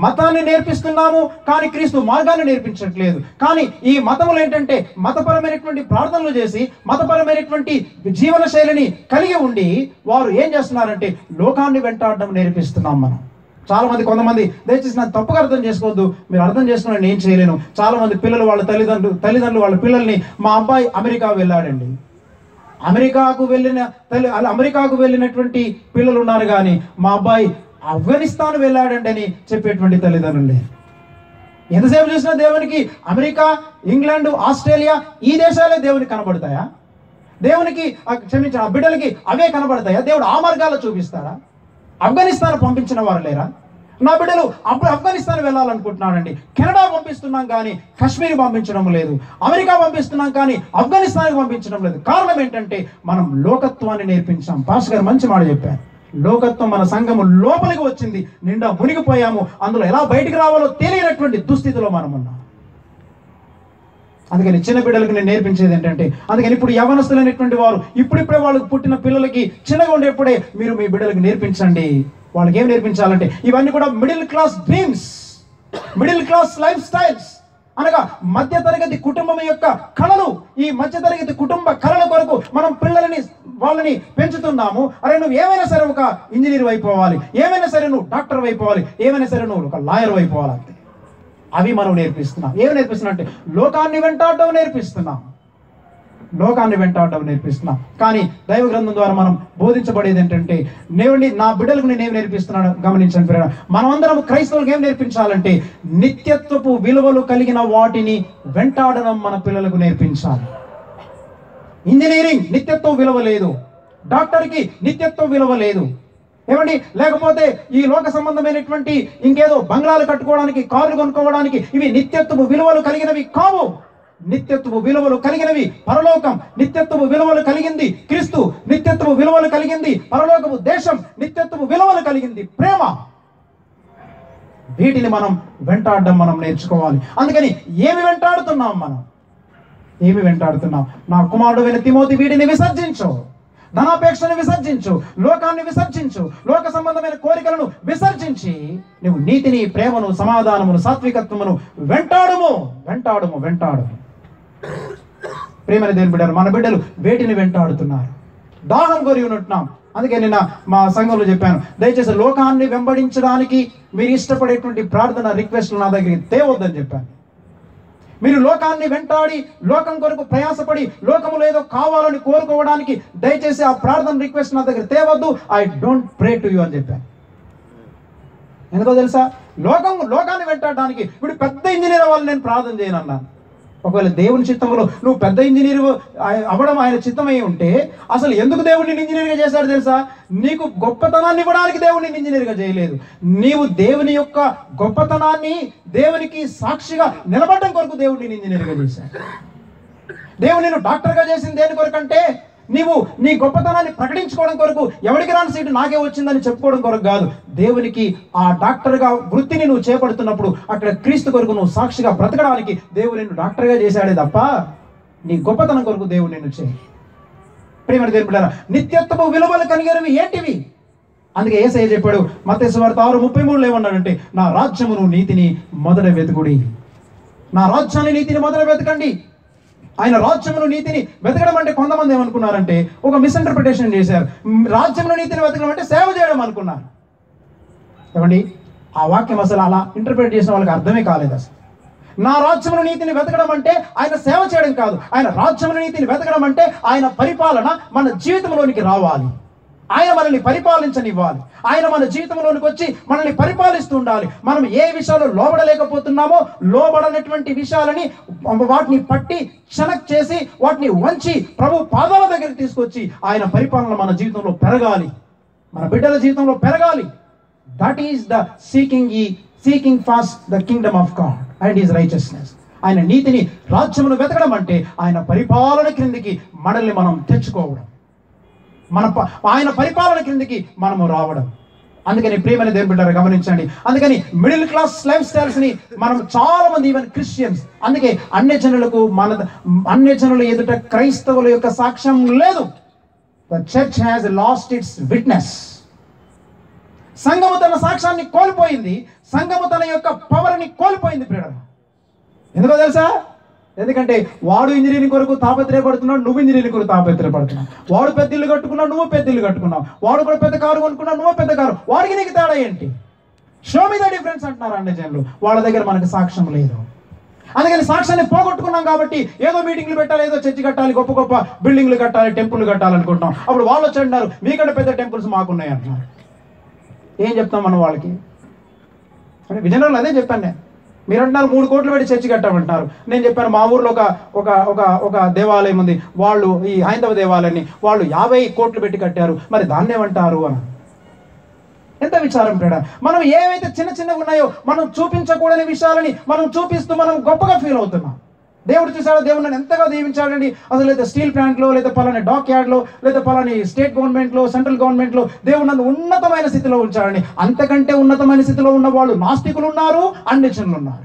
మతాన్ని నేర్పిస్తున్నాము, కానీ క్రీస్తు మార్గాన్ని నేర్పించట్లేదు. కానీ ఈ మతములు ఏంటంటే మతపరమైనటువంటి ప్రార్థనలు చేసి మతపరమైనటువంటి జీవన శైలిని కలిగి ఉండి వారు ఏం చేస్తున్నారంటే లోకాన్ని వెంటాడడం నేర్పిస్తున్నాం మనం. చాలా మంది, కొంతమంది, దయచేసి నన్ను తప్పుగా అర్థం చేసుకోవద్దు, మీరు అర్థం చేసుకుని నేను ఏం చేయలేను. చాలా మంది పిల్లలు వాళ్ళ తల్లిదండ్రులు వాళ్ళ పిల్లల్ని, మా అబ్బాయి అమెరికా వెళ్ళాడండి, అమెరికాకు వెళ్ళినటువంటి పిల్లలు ఉన్నారు, కానీ మా అబ్బాయి ఆఫ్ఘనిస్తాన్ వెళ్ళాడండి అని చెప్పేటువంటి తల్లిదండ్రులు. ఎంతసేపు చూసినా దేవునికి అమెరికా, ఇంగ్లాండ్, ఆస్ట్రేలియా ఈ దేశాలే దేవునికి కనబడతాయా? దేవునికి క్షమించిన ఆ బిడ్డలకి అవే కనబడతాయా? దేవుడు ఆ మార్గాల్లో చూపిస్తాడా? ఆఫ్ఘనిస్తాన్ పంపించిన వారు లేరా? నా బిడ్డలు ఆఫ్ఘనిస్తాన్ వెళ్ళాలనుకుంటున్నానండి, కెనడా పంపిస్తున్నాం కానీ కాశ్మీర్ పంపించడం లేదు, అమెరికా పంపిస్తున్నాం కానీ ఆఫ్ఘనిస్తాన్కి పంపించడం లేదు. కారణం ఏంటంటే మనం లోకత్వాన్ని నేర్పించాం. పాస్టర్ గారు మంచి మాట చెప్పారు, లోకత్వం మన సంఘము లోపలికి వచ్చింది, నిండా మునిగిపోయాము, అందులో ఎలా బయటికి రావాలో తెలియనటువంటి దుస్థితిలో మనం ఉన్నాం. అందుకని చిన్న బిడ్డలకు నేను నేర్పించేది ఏంటంటే, అందుకని ఇప్పుడు యవనస్తులైనటువంటి వారు ఇప్పుడిప్పుడే వాళ్ళకి పుట్టిన పిల్లలకి చిన్నగా ఉండేప్పుడే మీరు మీ బిడ్డలకు నేర్పించండి. వాళ్ళకి ఏం నేర్పించాలంటే ఇవన్నీ కూడా middle class dreams, middle class life styles, అనగా మధ్యతరగతి కుటుంబం యొక్క కళలు. ఈ మధ్యతరగతి కుటుంబ కళల కొరకు మనం వాళ్ళని పెంచుతున్నాము. అరే నువ్వు ఏమైనా సరే ఒక ఇంజనీర్ అయిపోవాలి, ఏమైనా సరే నువ్వు డాక్టర్ అయిపోవాలి, ఏమైనా సరే నువ్వు ఒక లాయర్ అయిపోవాలి అంటే అవి మనం నేర్పిస్తున్నాం. ఏమి నేర్పిస్తున్నాం అంటే లోకాన్ని వెంటాడడం నేర్పిస్తున్నాం, లోకాన్ని వెంటాడడం నేర్పిస్తున్నాం. కానీ దైవ గ్రంథం ద్వారా మనం బోధించబడేది ఏంటంటే, నా బిడ్డలకు నేనేం నేర్పిస్తున్నాను గమనించండి. మనమందరం క్రైస్తవులకు ఏం నేర్పించాలంటే నిత్యత్వపు విలువలు కలిగిన వాటిని వెంటాడడం మన పిల్లలకు నేర్పించాలి. ఇంజనీరింగ్ నిత్యత్వ విలువ లేదు, డాక్టర్కి నిత్యత్వ విలువ లేదు, ఏమండి, లేకపోతే ఈ లోక సంబంధమైనటువంటి ఇంకేదో బంగ్లాలు కట్టుకోవడానికి, కార్లు కొనుక్కోవడానికి ఇవి నిత్యత్వపు విలువలు కలిగినవి కావు. నిత్యత్వపు విలువలు కలిగినవి పరలోకం, నిత్యత్వపు విలువలు కలిగింది క్రీస్తు, నిత్యత్వపు విలువలు కలిగింది పరలోకపు దేశం, నిత్యత్వపు విలువలు కలిగింది ప్రేమ. వీటిని మనం వెంటాడడం మనం నేర్చుకోవాలి. అందుకని ఏమి వెంటాడుతున్నాం మనం? ఏమి వెంటాడుతున్నాం? నా కుమారుడు అయిన తిమోతి వీటిని విసర్జించు, ధనాపేక్షను విసర్జించు, లోకాన్ని విసర్జించు, లోక సంబంధమైన కోరికలను విసర్జించి నువ్వు నీతిని, ప్రేమను, సమాధానమును, సాత్వికత్వమును వెంటాడుము. ప్రేమని దేవుని బిడ్డలు, మన బిడ్డలు వేటిని వెంటాడుతున్నారు? దాహం కోరి ఉంటున్నాం. అందుకే నిన్న మా సంఘంలో చెప్పాను, దయచేసి లోకాన్ని వెంబడించడానికి మీరు ఇష్టపడేటువంటి ప్రార్థన రిక్వెస్ట్లు నా దగ్గరికి తేవద్దని చెప్పాను. మీరు లోకాన్ని వెంటాడి లోకం కొరకు ప్రయాసపడి లోకములో ఏదో కావాలని కోరుకోవడానికి దయచేసి ఆ ప్రార్థన రిక్వెస్ట్ నా దగ్గర తేవద్దు. I don't pray to you అని చెప్పాను. ఎందుకో తెలుసా? లోకాన్ని వెంటాడడానికి ఇప్పుడు పెద్ద ఇంజనీర్ అవ్వాలని నేను ప్రార్థన చేయను అన్నాను. ఒకవేళ దేవుని చిత్తంలో నువ్వు పెద్ద ఇంజనీర్ అవ్వడం ఆయన చిత్తమై ఉంటే అసలు ఎందుకు దేవుడిని ఇంజనీర్గా చేశాడు తెలుసా? నీకు గొప్పతనాన్ని ఇవ్వడానికి దేవుడిని ఇంజనీర్గా చేయలేదు. నీవు దేవుని యొక్క గొప్పతనాన్ని దేవునికి సాక్షిగా నిలబడడం కొరకు దేవుడిని ఇంజనీర్గా చేశాడు. దేవుడు నేను డాక్టర్గా చేసింది దేని కొరకంటే నీవు నీ గొప్పతనాన్ని ప్రకటించుకోవడం కొరకు, ఎవరికి రాని సీటు నాకే వచ్చిందని చెప్పుకోవడం కొరకు కాదు. దేవునికి ఆ డాక్టర్గా వృత్తిని నువ్వు చేపడుతున్నప్పుడు అక్కడ క్రీస్తు కొరకు నువ్వు సాక్షిగా బ్రతకడానికి దేవుడు నిన్ను డాక్టర్గా చేశాడే తప్ప నీ గొప్పతనం కొరకు దేవుడు నిన్ను చేయి. ప్రియమైన దేవుని బిడ్డలారా, నిత్యత్వపు విలువలు కలిగినవి ఏంటివి? అందుకే యేసయ్య చెప్పాడు మత్తయి సువార్త 6:33 ఏమన్నాడంటే, నా రాజ్యమును నీతిని మొదట వెతుకుడి. నా రాజ్యాన్ని నీతిని మొదట వెతకండి. ఆయన రాజ్యమును నీతిని వెతకడం అంటే కొంతమంది ఏమనుకున్నారంటే ఒక మిస్ఇంటర్ప్రిటేషన్ చేశారు. రాజ్యమును నీతిని వెతకడం అంటే సేవ చేయడం అనుకున్నారు. ఏమండి, ఆ వాక్యం అసలు అలా ఇంటర్ప్రిట్ చేసిన వాళ్ళకి అర్థమే కాలేదు. అసలు నా రాజ్యమును నీతిని వెతకడం అంటే ఆయన సేవ చేయడం కాదు. ఆయన రాజ్యమును నీతిని వెతకడం అంటే ఆయన పరిపాలన మన జీవితంలోనికి రావాలి. ఆయన మనల్ని పరిపాలించనివ్వాలి. ఆయన మన జీవితంలోనికి వచ్చి మనల్ని పరిపాలిస్తూ ఉండాలి. మనం ఏ విషయాలు లోబడలేకపోతున్నామో లోబడనటువంటి విషయాలని వాటిని పట్టి క్షణక్ చేసి వాటిని వంచి ప్రభు పాదాల దగ్గరికి తీసుకొచ్చి ఆయన పరిపాలన మన జీవితంలో పెరగాలి, మన బిడ్డల జీవితంలో పెరగాలి. That is the seeking fast the Kingdom of God and his righteousness. ఆయన నీతిని రాజ్యమును వెతకడం అంటే ఆయన పరిపాలన క్రిందికి మనల్ని మనం తెచ్చుకోవడం, ఆయన పరిపాలన క్రిందికి మనము రావడం. అందుకని ప్రియమైన దేవుని బిడ్డలారా గమనించండి. అందుకని మిడిల్ క్లాస్ లైఫ్ స్టైల్స్ని మనం చాలా మంది, ఈవెన్ క్రిస్టియన్స్, అందుకే అన్య జనుల ఎదుట క్రైస్తవుల యొక్క సాక్ష్యం లేదు. The church has lost its witness. సంఘము తన సాక్ష్యాన్ని కోల్పోయింది. సంఘము తన యొక్క పవర్ని కోల్పోయింది ప్రియులారా. ఎందుకో తెలుసా? ఎందుకంటే వాడు ఇంజనీరింగ్ కొరకు తాపత్రయపడుతున్నాడు, నువ్వు ఇంజనీరింగ్ కొరకు తాపత్రయపడుతున్నావు. వాడు పెద్ద ఇల్లు కట్టుకున్నావు, నువ్వు పెద్ద ఇల్లు కట్టుకున్నావు. వాడు కూడా పెద్ద కారు కొనుక్కున్నావు, నువ్వు పెద్ద కారు. వాడికి నీకు తేడా ఏంటి? షో మీ ద డిఫరెన్స్ అంటున్నారు అన్ని జనులు. వాళ్ళ దగ్గర మనకు సాక్ష్యం లేదు. అందుకని సాక్ష్యాన్ని పోగొట్టుకున్నాం కాబట్టి ఏదో మీటింగ్లు పెట్టాలి, ఏదో చర్చి కట్టాలి, గొప్ప గొప్ప బిల్డింగ్లు కట్టాలి, టెంపుల్ కట్టాలనుకుంటున్నాం. అప్పుడు వాళ్ళు వచ్చి అంటున్నారు మీకంటే పెద్ద టెంపుల్స్ మాకున్నాయి అంటున్నారు. ఏం చెప్తాం మనం వాళ్ళకి? అంటే విజయనగరంలో అదే చెప్పాను నేను. మీరు అంటున్నారు 3 కోట్లు పెట్టి చర్చి కట్టామంటున్నారు. నేను చెప్పాను మా ఊర్లో ఒక దేవాలయం ఉంది, వాళ్ళు ఈ హైందవ దేవాలయాన్ని వాళ్ళు 50 కోట్లు పెట్టి కట్టారు, మరి దాన్ని ఏమంటారు అని. ఎంత విచారం పేడ. మనం ఏవైతే చిన్న చిన్నవి ఉన్నాయో మనం చూపించకూడని విషయాలని మనం చూపిస్తూ మనం గొప్పగా ఫీల్ అవుతున్నాం. దేవుడు చూసాడో, దేవుడు నన్ను ఎంతగా దీవించాడండి. అసలు లేదా స్టీల్ ప్లాంట్లో, లేదా పలాని డాక్ యార్డ్లో, లేదా పలాని స్టేట్ గవర్నమెంట్లో, సెంట్రల్ గవర్నమెంట్లో దేవుడు నన్ను ఉన్నతమైన స్థితిలో ఉంచాడండి. అంతకంటే ఉన్నతమైన స్థితిలో ఉన్న వాళ్ళు నాస్తికులు ఉన్నారు, అన్యజనులు ఉన్నారు.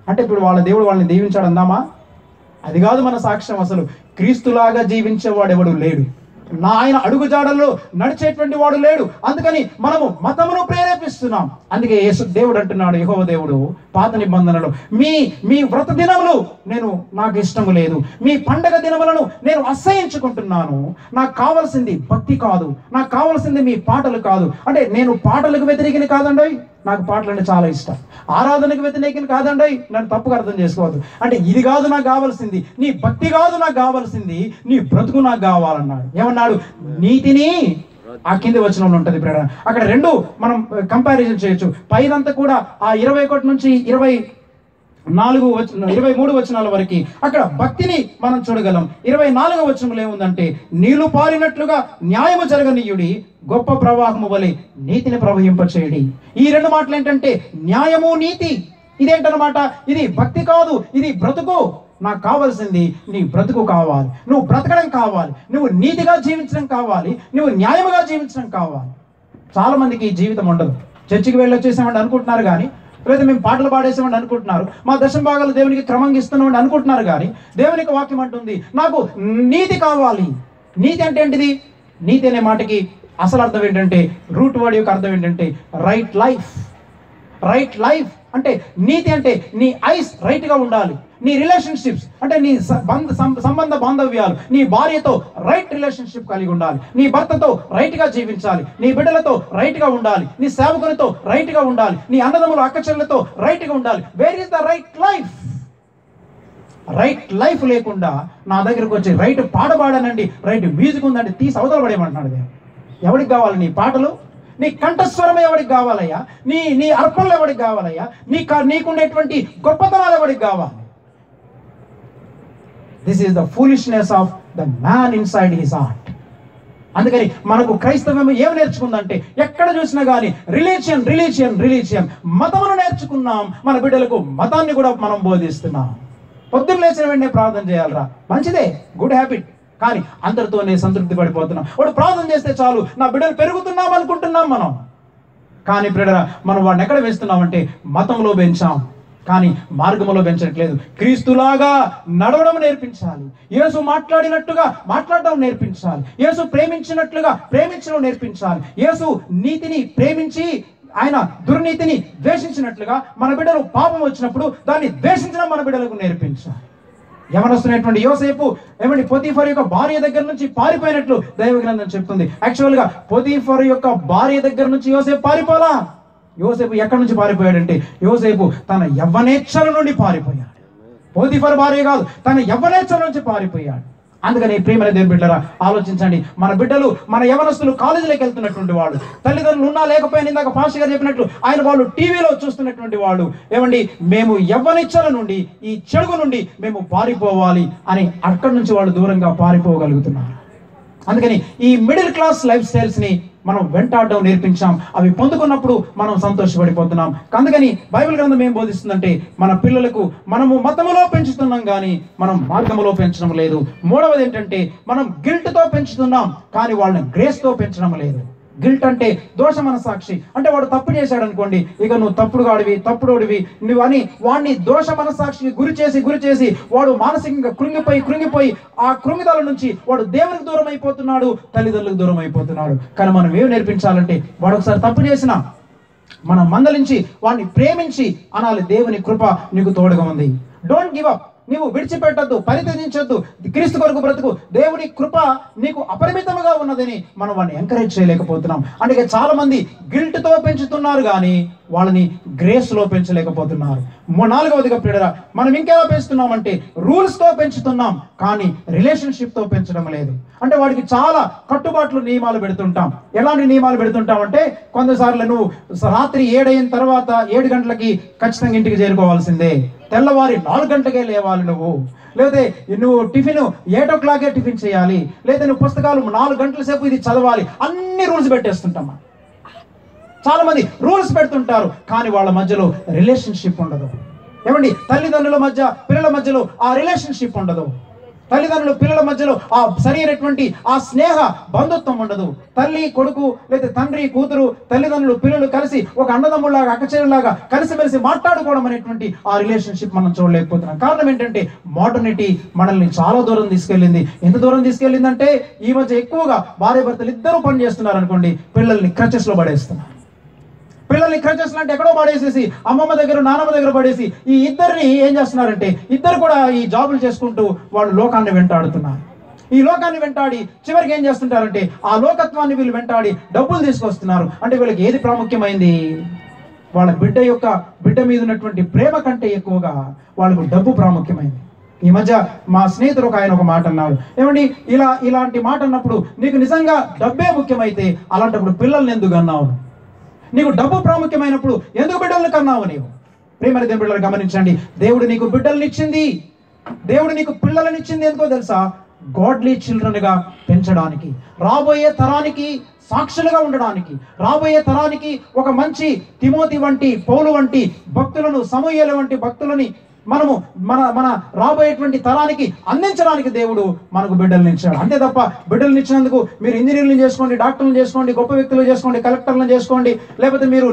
అంటే ఇప్పుడు వాళ్ళ దేవుడు వాళ్ళని దీవించాడు అందామా? అది కాదు మన సాక్ష్యం. అసలు క్రీస్తులాగా జీవించేవాడు ఎవడు లేడు. ఆయన అడుగుజాడల్లో నడిచేటువంటి వాడు లేడు. అందుకని మనము మతమును ప్రేరేపిస్తున్నాం. అందుకే యేసు దేవుడు అంటున్నాడు, యెహోవా దేవుడు పాత నిబంధనలో మీ వ్రత దినములు నాకు ఇష్టము లేదు, మీ పండగ దినములను నేను అసహ్యించుకుంటున్నాను. నాకు కావాల్సింది భక్తి కాదు, నాకు కావాల్సింది మీ పాటలు కాదు. అంటే నేను పాటలకు వ్యతిరేకిని కాదండి, నాకు పాటలు అంటే చాలా ఇష్టం. ఆరాధనకు వ్యతిరేకిని కాదండి, నన్ను తప్పుగా అర్థం చేసుకోవద్దు. అంటే ఇది కాదు నాకు కావాల్సింది, నీ భక్తి కాదు నాకు కావాల్సింది, నీ బ్రతుకు నాకు కావాలన్నాడు. ఏమన్నాడు? నీతిని. ఆ కింది వచనంలో ఉంటుంది ఇప్పుడు. అక్కడ 2 మనం కంపారిజన్ చేయొచ్చు. పైదంతా కూడా ఆ 21 నుంచి 23 వచనాల వరకు అక్కడ భక్తిని మనం చూడగలం. 24వ వచనంలో ఏముందంటే, నీళ్లు పారినట్లుగా న్యాయము జరగనీయుడి, గొప్ప ప్రవాహము వలె నీతిని ప్రవహింపచేయడి. ఈ 2 మాటలు ఏంటంటే న్యాయము, నీతి. ఇదేంటనమాట? ఇది భక్తి కాదు, ఇది బ్రతుకు. నాకు కావాల్సింది నీ బ్రతుకు కావాలి, నువ్వు బ్రతకడం కావాలి, నువ్వు నీతిగా జీవించడం కావాలి, నువ్వు న్యాయముగా జీవించడం కావాలి. చాలా మందికి ఈ జీవితం ఉండదు. చర్చికి వెళ్ళి వచ్చేసామని అనుకుంటున్నారు కానీ, లేదా మేము పాటలు పాడేసామని అనుకుంటున్నారు, మా దశమ భాగాలు దేవునికి క్రమంగా ఇస్తున్నామని అనుకుంటున్నారు. కానీ దేవునికి వాక్యం అంటుంది నాకు నీతి కావాలి. నీతి అంటే ఏంటిది? నీతి అనే మాటకి అసలు అర్థం ఏంటంటే, రూట్ వర్డ్ యొక్క అర్థం ఏంటంటే రైట్ లైఫ్. రైట్ లైఫ్ అంటే నీతి అంటే నీ ఐస్ రైట్గా ఉండాలి, నీ రిలేషన్షిప్స్ అంటే నీ సంబంధ బాంధవ్యాలు, నీ భార్యతో రైట్ రిలేషన్షిప్ కలిగి ఉండాలి, నీ భర్తతో రైట్గా జీవించాలి, నీ బిడ్డలతో రైట్గా ఉండాలి, నీ సేవకునితో రైట్గా ఉండాలి, నీ అన్నదమ్ములు అక్కచెల్లెలతో రైట్గా ఉండాలి. Where is the right life? Right life లేకుండా నా దగ్గరకు వచ్చి రైట్ పాట పాడానండి, రైట్ మ్యూజిక్ ఉందండి తీసి అవతల పడేయమంటున్నాడు. ఎవరికి కావాలి నీ పాటలు? నీ కంఠస్వరం ఎవరికి కావాలయ్యా? నీ అర్పణలు ఎవరికి కావాలయ్యా? నీకుండేటువంటి గొప్పతనాలు ఎవరికి కావాలి? This is the foolishness of the man inside his heart. అందుకని మనకు క్రైస్తవం ఏం నేర్చుకుందంటే, ఎక్కడ చూసినా కానీ రిలీజియన్ రిలీజియన్ రిలీజియన్, మతమును నేర్చుకున్నాం, మన బిడ్డలకు మతాన్ని కూడా మనం బోధిస్తున్నాం. పొద్దున్న లేచిన వెంటనే ప్రార్థన చేయాలరా, మంచిదే, గుడ్ హ్యాబిట్, కానీ అందరితోనే సంతృప్తి పడిపోతున్నాం. వాడు ప్రార్థన చేస్తే చాలు, నా బిడ్డలు పెరుగుతున్నాం అనుకుంటున్నాం మనం. కానీ ప్రియులారా, మనం వాడిని ఎక్కడ వేస్తున్నామంటే మతంలో పెంచాం, కానీ మార్గంలో పెంచట్లేదు. క్రీస్తులాగా నడవడం నేర్పించాలి, యేసు మాట్లాడినట్టుగా మాట్లాడడం నేర్పించాలి, యేసు ప్రేమించినట్లుగా ప్రేమించడం నేర్పించాలి. యేసు నీతిని ప్రేమించి ఆయన దుర్నీతిని ద్వేషించినట్లుగా మన బిడ్డలు పాపం వచ్చినప్పుడు దాన్ని ద్వేషించడం మన బిడ్డలకు నేర్పించాలి. యవనస్తున్నటువంటి యోసేపు ఏమండి పొతీఫర్ యొక్క భార్య దగ్గర నుంచి పారిపోయినట్లు దైవ గ్రంథం చెప్తుంది. యాక్చువల్గా పొతీఫర్ యొక్క భార్య దగ్గర నుంచి యోసేపు పారిపోలా. యోసేపు ఎక్కడి నుంచి పారిపోయాడంటే, యోసేపు తన యవ్వనేచ్ఛల నుండి పారిపోయాడు. పొతీఫర్ భార్య కాదు, తన యవ్వనేచ్ఛల నుంచి పారిపోయాడు. అందుకని ప్రియమైన దేవుని బిడ్డలారా, ఆలోచించండి. మన బిడ్డలు, మన యవనస్తులు కాలేజీలోకి వెళ్తున్నటువంటి వాళ్ళు, తల్లిదండ్రులు ఉన్నా లేకపోయినా, ఇందాక పాస్టర్ గారు చెప్పినట్లు ఆయన వాళ్ళు టీవీలో చూస్తున్నటువంటి వాళ్ళు, ఏమండి మేము యవ్వనిచ్చల నుండి, ఈ చెడుగు నుండి మేము పారిపోవాలి అని అక్కడి నుంచి వాళ్ళు దూరంగా పారిపోగలుగుతున్నారు. అందుకని ఈ మిడిల్ క్లాస్ లైఫ్ స్టైల్స్ని మనం వెంటాడడం నేర్పించాం. అవి పొందుకున్నప్పుడు మనం సంతోషపడిపోతున్నాం. అందుకని బైబిల్ గ్రంథం ఏం బోధిస్తుందంటే, మన పిల్లలకు మనము మతములో పెంచుతున్నాం కానీ మనం మార్గములో పెంచడం లేదు. మూడవది ఏంటంటే, మనం గిల్ట్తో పెంచుతున్నాం కానీ వాళ్ళని గ్రేస్తో పెంచడం లేదు. గిల్ట్ అంటే దోష మనసాక్షి, అంటే వాడు తప్పు చేశాడు అనుకోండి, ఇక నువ్వు తప్పుడుగాడివి, తప్పుడోడివి నువ్వు అని వాడిని దోష మనసాక్షికి గురి చేసి వాడు మానసికంగా కృంగిపోయి ఆ కృంగిదల నుంచి వాడు దేవునికి దూరం అయిపోతున్నాడు, తల్లిదండ్రులకు దూరం అయిపోతున్నాడు. కానీ మనం ఏం నేర్పించాలంటే, వాడు ఒకసారి తప్పు చేసినా మనం మందలించి వాడిని ప్రేమించి అనాలి, దేవుని కృప నీకు తోడుగా ఉంది, డోంట్ గివ్ అప్, నీవు విడిచిపెట్టద్దు, పరిత్యజించొద్దు, క్రీస్తు కొరకు బ్రతుకు, దేవుని కృప నీకు అపరిమితముగా ఉన్నదని మనం వాడిని ఎంకరేజ్ చేయలేకపోతున్నాం. అందుకే చాలా మంది గిల్ట్తో పెంచుతున్నారు కానీ వాళ్ళని గ్రేస్లో పెంచలేకపోతున్నారు. నాలుగవదిగా ప్రియులారా, మనం ఇంకెలా పెంచుతున్నామంటే రూల్స్తో పెంచుతున్నాం కానీ రిలేషన్షిప్తో పెంచడం లేదు. అంటే వాడికి చాలా కట్టుబాట్లు, నియమాలు పెడుతుంటాం. ఎలాంటి నియమాలు పెడుతుంటాం అంటే, కొంతసార్లు నువ్వు రాత్రి 7 అయిన తర్వాత 7 గంటలకి ఖచ్చితంగా ఇంటికి చేరుకోవాల్సిందే, తెల్లవారి 4 గంటలకే లేవాలి నువ్వు, లేకపోతే నువ్వు టిఫిన్ 8 o'clock టిఫిన్ చేయాలి, లేదా నువ్వు పుస్తకాలు 4 గంటల సేపు ఇది చదవాలి, అన్ని రూల్స్ పెట్టేస్తుంటామా. చాలా మంది రూల్స్ పెడుతుంటారు కానీ వాళ్ళ మధ్యలో రిలేషన్షిప్ ఉండదు. ఏమండి, తల్లిదండ్రుల మధ్య పిల్లల మధ్యలో ఆ రిలేషన్షిప్ ఉండదు. తల్లిదండ్రులు పిల్లల మధ్యలో ఆ సరైనటువంటి ఆ స్నేహ బంధుత్వం ఉండదు. తల్లి కొడుకు లేదా తండ్రి కూతురు, తల్లిదండ్రులు పిల్లలు కలిసి ఒక అన్నదమ్ములాగా అక్కచెల్లిలాగా కలిసిమెలిసి మాట్లాడుకోవడం అనేటువంటి ఆ రిలేషన్షిప్ మనం చూడలేకపోతున్నాం. కారణం ఏంటంటే, మోడర్నిటీ మనల్ని చాలా దూరం తీసుకెళ్ళింది. ఎంత దూరం తీసుకెళ్ళిందంటే, ఈ మధ్య ఎక్కువగా భార్య భర్తలు ఇద్దరు పని చేస్తున్నారు అనుకోండి, పిల్లల్ని క్రచెస్లో పడేస్తున్నారు. పిల్లల్ని క్రచెస్ అంటే ఎక్కడో పడేసేసి అమ్మమ్మ దగ్గర నాన్నమ్మ దగ్గర పడేసి ఈ ఇద్దరిని ఏం చేస్తున్నారంటే, ఇద్దరు కూడా ఈ జాబులు చేసుకుంటూ వాళ్ళు లోకాన్ని వెంటాడుతున్నారు. ఈ లోకాన్ని వెంటాడి చివరికి ఏం చేస్తుంటారంటే, ఆ లోకత్వాన్ని వీళ్ళు వెంటాడి డబ్బులు తీసుకొస్తున్నారు. అంటే వీళ్ళకి ఏది ప్రాముఖ్యమైంది? వాళ్ళ బిడ్డ మీద ఉన్నటువంటి ప్రేమ కంటే ఎక్కువగా వాళ్ళకు డబ్బు ప్రాముఖ్యమైంది. ఈ మధ్య మా స్నేహితుడు ఆయన ఒక మాట అన్నాడు, ఏమండి ఇలాంటి మాట అన్నప్పుడు, నీకు నిజంగా డబ్బే ముఖ్యమైతే అలాంటప్పుడు పిల్లల్ని ఎందుకు అన్నావు? నీకు డబ్బు ప్రాముఖ్యమైనప్పుడు ఎందుకు బిడ్డలను కన్నావు నీవు? ప్రియమైన దేవుని బిడ్డలు గమనించండి, దేవుడు నీకు బిడ్డలనిచ్చింది, దేవుడు నీకు పిల్లలనిచ్చింది ఎందుకో తెలుసా? గాడ్లీ చిల్డ్రన్గా పెంచడానికి, రాబోయే తరానికి సాక్షులుగా ఉండడానికి, రాబోయే తరానికి ఒక మంచి తిమోతి వంటి, పౌలు వంటి భక్తులను, సమూయేలు వంటి భక్తులని మనము మన రాబోయేటువంటి తరానికి అందించడానికి దేవుడు మనకు బిడ్డలను ఇచ్చాడు. అంతే తప్ప బిడ్డలను ఇచ్చినందుకు మీరు ఇంజనీర్లను చేసుకోండి, డాక్టర్లను చేసుకోండి, గొప్ప వ్యక్తులు చేసుకోండి, కలెక్టర్లను చేసుకోండి, లేకపోతే మీరు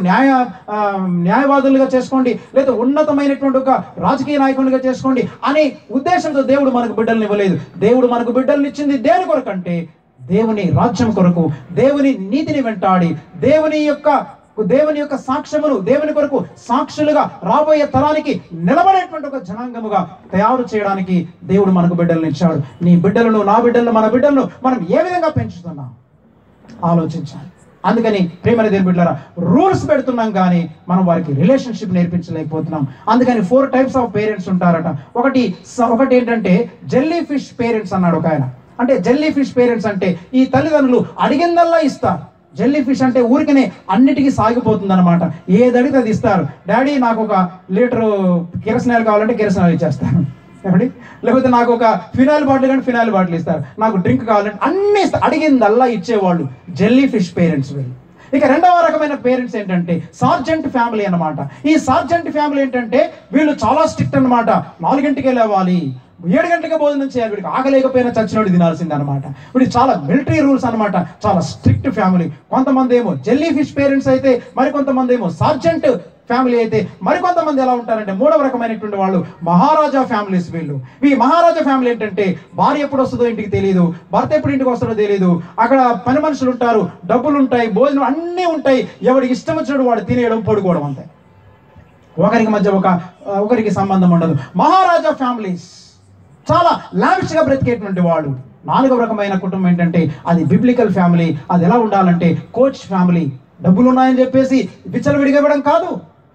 న్యాయవాదులుగా చేసుకోండి, లేదా ఉన్నతమైనటువంటి ఒక రాజకీయ నాయకులుగా చేసుకోండి అనే ఉద్దేశంతో దేవుడు మనకు బిడ్డలను ఇవ్వలేదు. దేవుడు మనకు బిడ్డలను ఇచ్చింది దేని కొరకంటే, దేవుని రాజ్యం కొరకు, దేవుని నీతిని వెంటాడి, దేవుని యొక్క సాక్ష్యమును, దేవుని కొరకు సాక్షులుగా రాబోయే తరానికి నిలబడేటువంటి ఒక జనాంగముగా తయారు చేయడానికి దేవుడు మనకు బిడ్డలను ఇచ్చాడు. నీ బిడ్డలను, నా బిడ్డలను, మన బిడ్డలను మనం ఏ విధంగా పెంచుతున్నాం ఆలోచించాలి. అందుకని ప్రియమైన దేవుని బిడ్డలారా, రూల్స్ పెడుతున్నాం కానీ మనం వారికి రిలేషన్షిప్ నేర్పించలేకపోతున్నాం. అందుకని 4 types ఆఫ్ పేరెంట్స్ ఉంటారట. ఒకటి ఏంటంటే జెల్లీ ఫిష్ పేరెంట్స్ అన్నాడు ఒక ఆయన. అంటే జెల్లీ ఫిష్ పేరెంట్స్ అంటే ఈ తల్లిదండ్రులు అడిగిందల్లా ఇస్తారు. జెల్లీ ఫిష్ అంటే ఊరికనే అన్నిటికీ సాగిపోతుంది అనమాట. ఏది అడిగితే అది ఇస్తారు. డాడీ నాకు 1 లీటరు కిరసనాయిల్ కావాలంటే కిరసనాయిల్ ఇచ్చేస్తాను, ఏమండి, లేకపోతే నాకు ఒక ఫినాయిల్ బాటిల్ కానీ ఫినాయిల్ బాటిల్ ఇస్తారు, నాకు డ్రింక్ కావాలంటే అన్నీ ఇస్తారు, అడిగిందల్లా ఇచ్చేవాళ్ళు జెల్లీ ఫిష్ పేరెంట్స్ వీళ్ళు. ఇక రెండవ రకమైన పేరెంట్స్ ఏంటంటే సార్జెంట్ ఫ్యామిలీ అనమాట. ఈ సార్జెంట్ ఫ్యామిలీ ఏంటంటే వీళ్ళు చాలా స్ట్రిక్ట్ అనమాట. 4 గంటలకే లేవాలి, 7 గంటలకే భోజనం చేయాలి, వీడికి ఆగలేకపోయినా చచ్చినోడు తినాల్సింది అనమాట. వీడి చాలా మిలిటరీ రూల్స్ అనమాట, చాలా స్ట్రిక్ట్ ఫ్యామిలీ. కొంతమంది ఏమో జెల్లీ ఫిష్ పేరెంట్స్ అయితే, మరికొంతమంది ఏమో సార్జెంట్ ఫ్యామిలీ అయితే, మరికొంతమంది ఎలా ఉంటారంటే మూడవ రకమైనటువంటి వాళ్ళు మహారాజా ఫ్యామిలీస్ వీళ్ళు. ఈ మహారాజా ఫ్యామిలీ ఏంటంటే భార్య ఎప్పుడు వస్తుందో ఇంటికి తెలియదు, భర్త ఎప్పుడు ఇంటికి వస్తుందో తెలియదు, అక్కడ పని మనుషులు ఉంటారు, డబ్బులు ఉంటాయి, భోజనం అన్నీ ఉంటాయి, ఎవరికి ఇష్టం వచ్చినట్టు వాడు తినేయడం, పడుకోవడం అంతే. ఒకరికి మధ్య ఒకరికి సంబంధం ఉండదు. మహారాజా ఫ్యామిలీస్ చాలా లావిష్గా బ్రతికేటువంటి వాడు. 4వ రకమైన కుటుంబం ఏంటంటే అది బిబ్లికల్ ఫ్యామిలీ. అది ఎలా ఉండాలంటే కోచ్ ఫ్యామిలీ. డబ్బులు ఉన్నాయని చెప్పేసి విచ్చలవిడిగా ఇవ్వడం కాదు,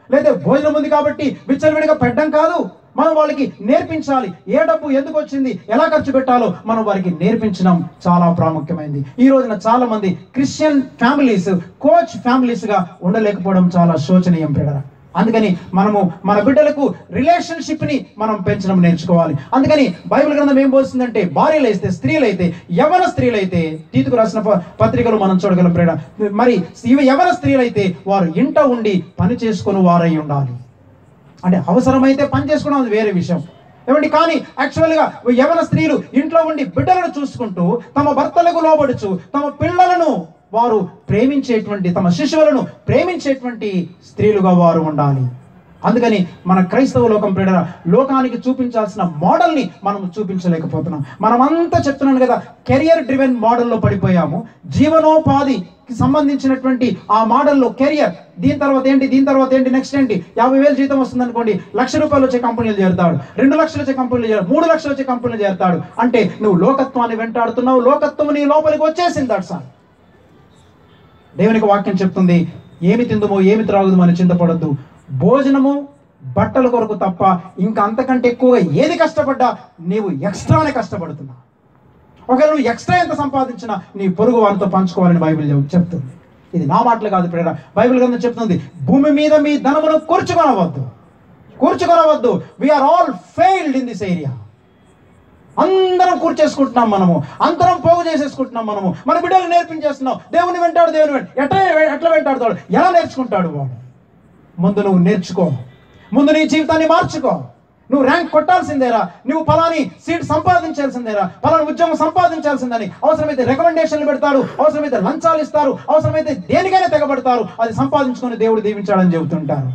లేదా భోజనం ఉంది కాబట్టి విచ్చలవిడిగా పెట్టడం కాదు. మనం వాళ్ళకి నేర్పించాలి, ఏ డబ్బు ఎందుకు వచ్చింది, ఎలా ఖర్చు పెట్టాలో మనం వారికి నేర్పించడం చాలా ప్రాముఖ్యమైనది. ఈ రోజున చాలా మంది క్రిస్టియన్ ఫ్యామిలీస్ కోచ్ ఫ్యామిలీస్గా ఉండలేకపోవడం చాలా శోచనీయం ప్రియులారా. అందుకని మనము మన బిడ్డలకు రిలేషన్షిప్ని మనం పెంచడం నేర్చుకోవాలి. అందుకని బైబిల్ గ్రంథం ఏం బోధిస్తుందంటే భార్యలైతే, స్త్రీలైతే, యవన స్త్రీలైతే, తీతుకు రాసిన పత్రికలు మనం చూడగలం ప్రేడ. మరి యవన స్త్రీలైతే వారు ఇంట ఉండి పని చేసుకుని వారై ఉండాలి. అంటే అవసరమైతే పని చేసుకోవడం అది వేరే విషయం ఏమండి. కానీ యాక్చువల్గా యవన స్త్రీలు ఇంట్లో ఉండి బిడ్డలను చూసుకుంటూ, తమ భర్తలకు లోబడుచు, తమ పిల్లలను వారు ప్రేమించేటువంటి, తమ శిశువులను ప్రేమించేటువంటి స్త్రీలుగా వారు ఉండాలి. అందుకని మన క్రైస్తవ లోకం ప్రేడ లోకానికి చూపించాల్సిన మోడల్ని మనం చూపించలేకపోతున్నాం. మనమంతా చెప్తున్నాను కదా, కెరియర్ డ్రివెన్ మోడల్లో పడిపోయాము. జీవనోపాధికి సంబంధించినటువంటి ఆ మోడల్లో కెరియర్, దీని తర్వాత ఏంటి, దీని తర్వాత ఏంటి, నెక్స్ట్ ఏంటి, 50,000 జీతం వస్తుంది అనుకోండి, ₹1,00,000 వచ్చే కంపెనీలు చేరుతాడు, 2 లక్షలు వచ్చే కంపెనీలు చేరు, 3 లక్షలు వచ్చే కంపెనీలు చేరుతాడు. అంటే నువ్వు లోకత్వాన్ని వెంటాడుతున్నావు, లోకత్వం నీ లోపలికి వచ్చేసింది. That's all. దేవునికి వాక్యం చెప్తుంది, ఏమి తిందుమో ఏమి త్రాగుదుమో అని చింతపడద్దు, భోజనము బట్టల కొరకు తప్ప ఇంకా అంతకంటే ఎక్కువగా ఏది కష్టపడ్డా నీవు ఎక్స్ట్రానే కష్టపడుతున్నావు. ఒకవేళ నువ్వు ఎక్స్ట్రా ఎంత సంపాదించినా నీ పొరుగు వారితో పంచుకోవాలని బైబిల్ చెప్తుంది. ఇది నా మాటలు కాదు ప్రేరణ, బైబిల్ గ్రంథం చెప్తుంది, భూమి మీద మీ ధనమును కూర్చుకొనవద్దు. We are all failed in this area. అందరం కూర్చేసుకుంటున్నాం, మనము అందరం పోగు చేసేసుకుంటున్నాం, మనము మన బిడ్డలు నేర్పించేస్తున్నాం. దేవుని వెంటాడు, ఎట్లా వెంటాడుతాడు, ఎలా నేర్చుకుంటాడు వాడు? ముందు నువ్వు నేర్చుకో, ముందు నీ జీవితాన్ని మార్చుకో. నువ్వు ర్యాంక్ కొట్టాల్సిందేరా, నువ్వు ఫలాని సీట్ సంపాదించాల్సిందేరా, ఫలాని ఉద్యోగం సంపాదించాల్సిందని. అవసరమైతే రికమెండేషన్లు పెడతారు, అవసరమైతే లంచాలు ఇస్తారు, అవసరమైతే దేనికైనా తెగబడతారు. అది సంపాదించుకొని దేవుడు దీవించాడని చెబుతుంటారు.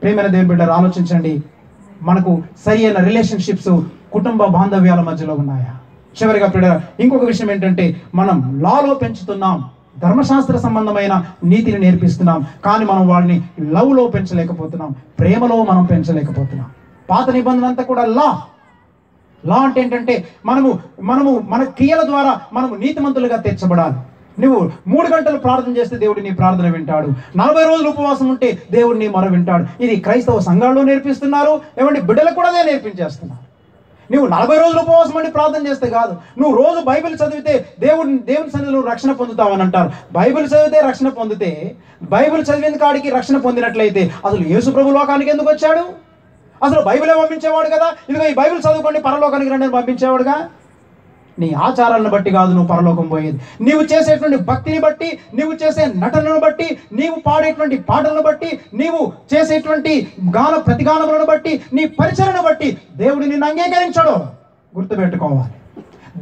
ప్రేమైన దేవుని బిడ్డలు ఆలోచించండి, మనకు సరి అయిన రిలేషన్షిప్స్ కుటుంబ బాంధవ్యాల మధ్యలో ఉన్నాయా? చివరిగా ప్రియులారా, ఇంకొక విషయం ఏంటంటే మనం లాలో పెంచుతున్నాం, ధర్మశాస్త్ర సంబంధమైన నీతిని నేర్పిస్తున్నాం, కానీ మనం వాళ్ళని లవ్లో పెంచలేకపోతున్నాం, ప్రేమలో మనం పెంచలేకపోతున్నాం. పాత నిబంధన అంతా కూడా లా అంటే ఏంటంటే మనము మన క్రియల ద్వారా మనము నీతిమంతులుగా తీర్చబడాలి. నువ్వు 3 గంటలు ప్రార్థన చేస్తే దేవుడు నీ ప్రార్థన వింటాడు, 40 రోజులు ఉపవాసం ఉంటే దేవుడు నీ మొర వింటాడు. ఇది క్రైస్తవ సంఘాల్లో నేర్పిస్తున్నారు, ఏమంటే బిడ్డలకు కూడా అదే నేర్పించేస్తున్నారు. నువ్వు 40 రోజులు ఉపవాసం అండి ప్రార్థన చేస్తే కాదు, నువ్వు రోజు బైబిల్ చదివితే దేవుని సన్నిధిలో రక్షణ పొందుతావని అంటారు. బైబిల్ చదివితే రక్షణ పొందితే, బైబిల్ చదివిన కాడికి రక్షణ పొందినట్లయితే అసలు యేసు ప్రభు లోకానికి ఎందుకు వచ్చాడు? అసలు బైబిలే పంపించేవాడు కదా. ఇదిగో ఈ బైబిల్ చదువుకోండి పరలోకానికి రండి అని పంపించేవాడుగా. నీ ఆచారాలను బట్టి కాదు నువ్వు పరలోకం పోయేది, నీవు చేసేటువంటి భక్తిని బట్టి, నీవు చేసే నటనను బట్టి, నీవు పాడేటువంటి పాటలను బట్టి, నీవు చేసేటువంటి ప్రతిగానములను బట్టి, నీ పరిచయను బట్టి దేవుడు నిన్ను అంగీకరించాడు. గుర్తుపెట్టుకోవాలి,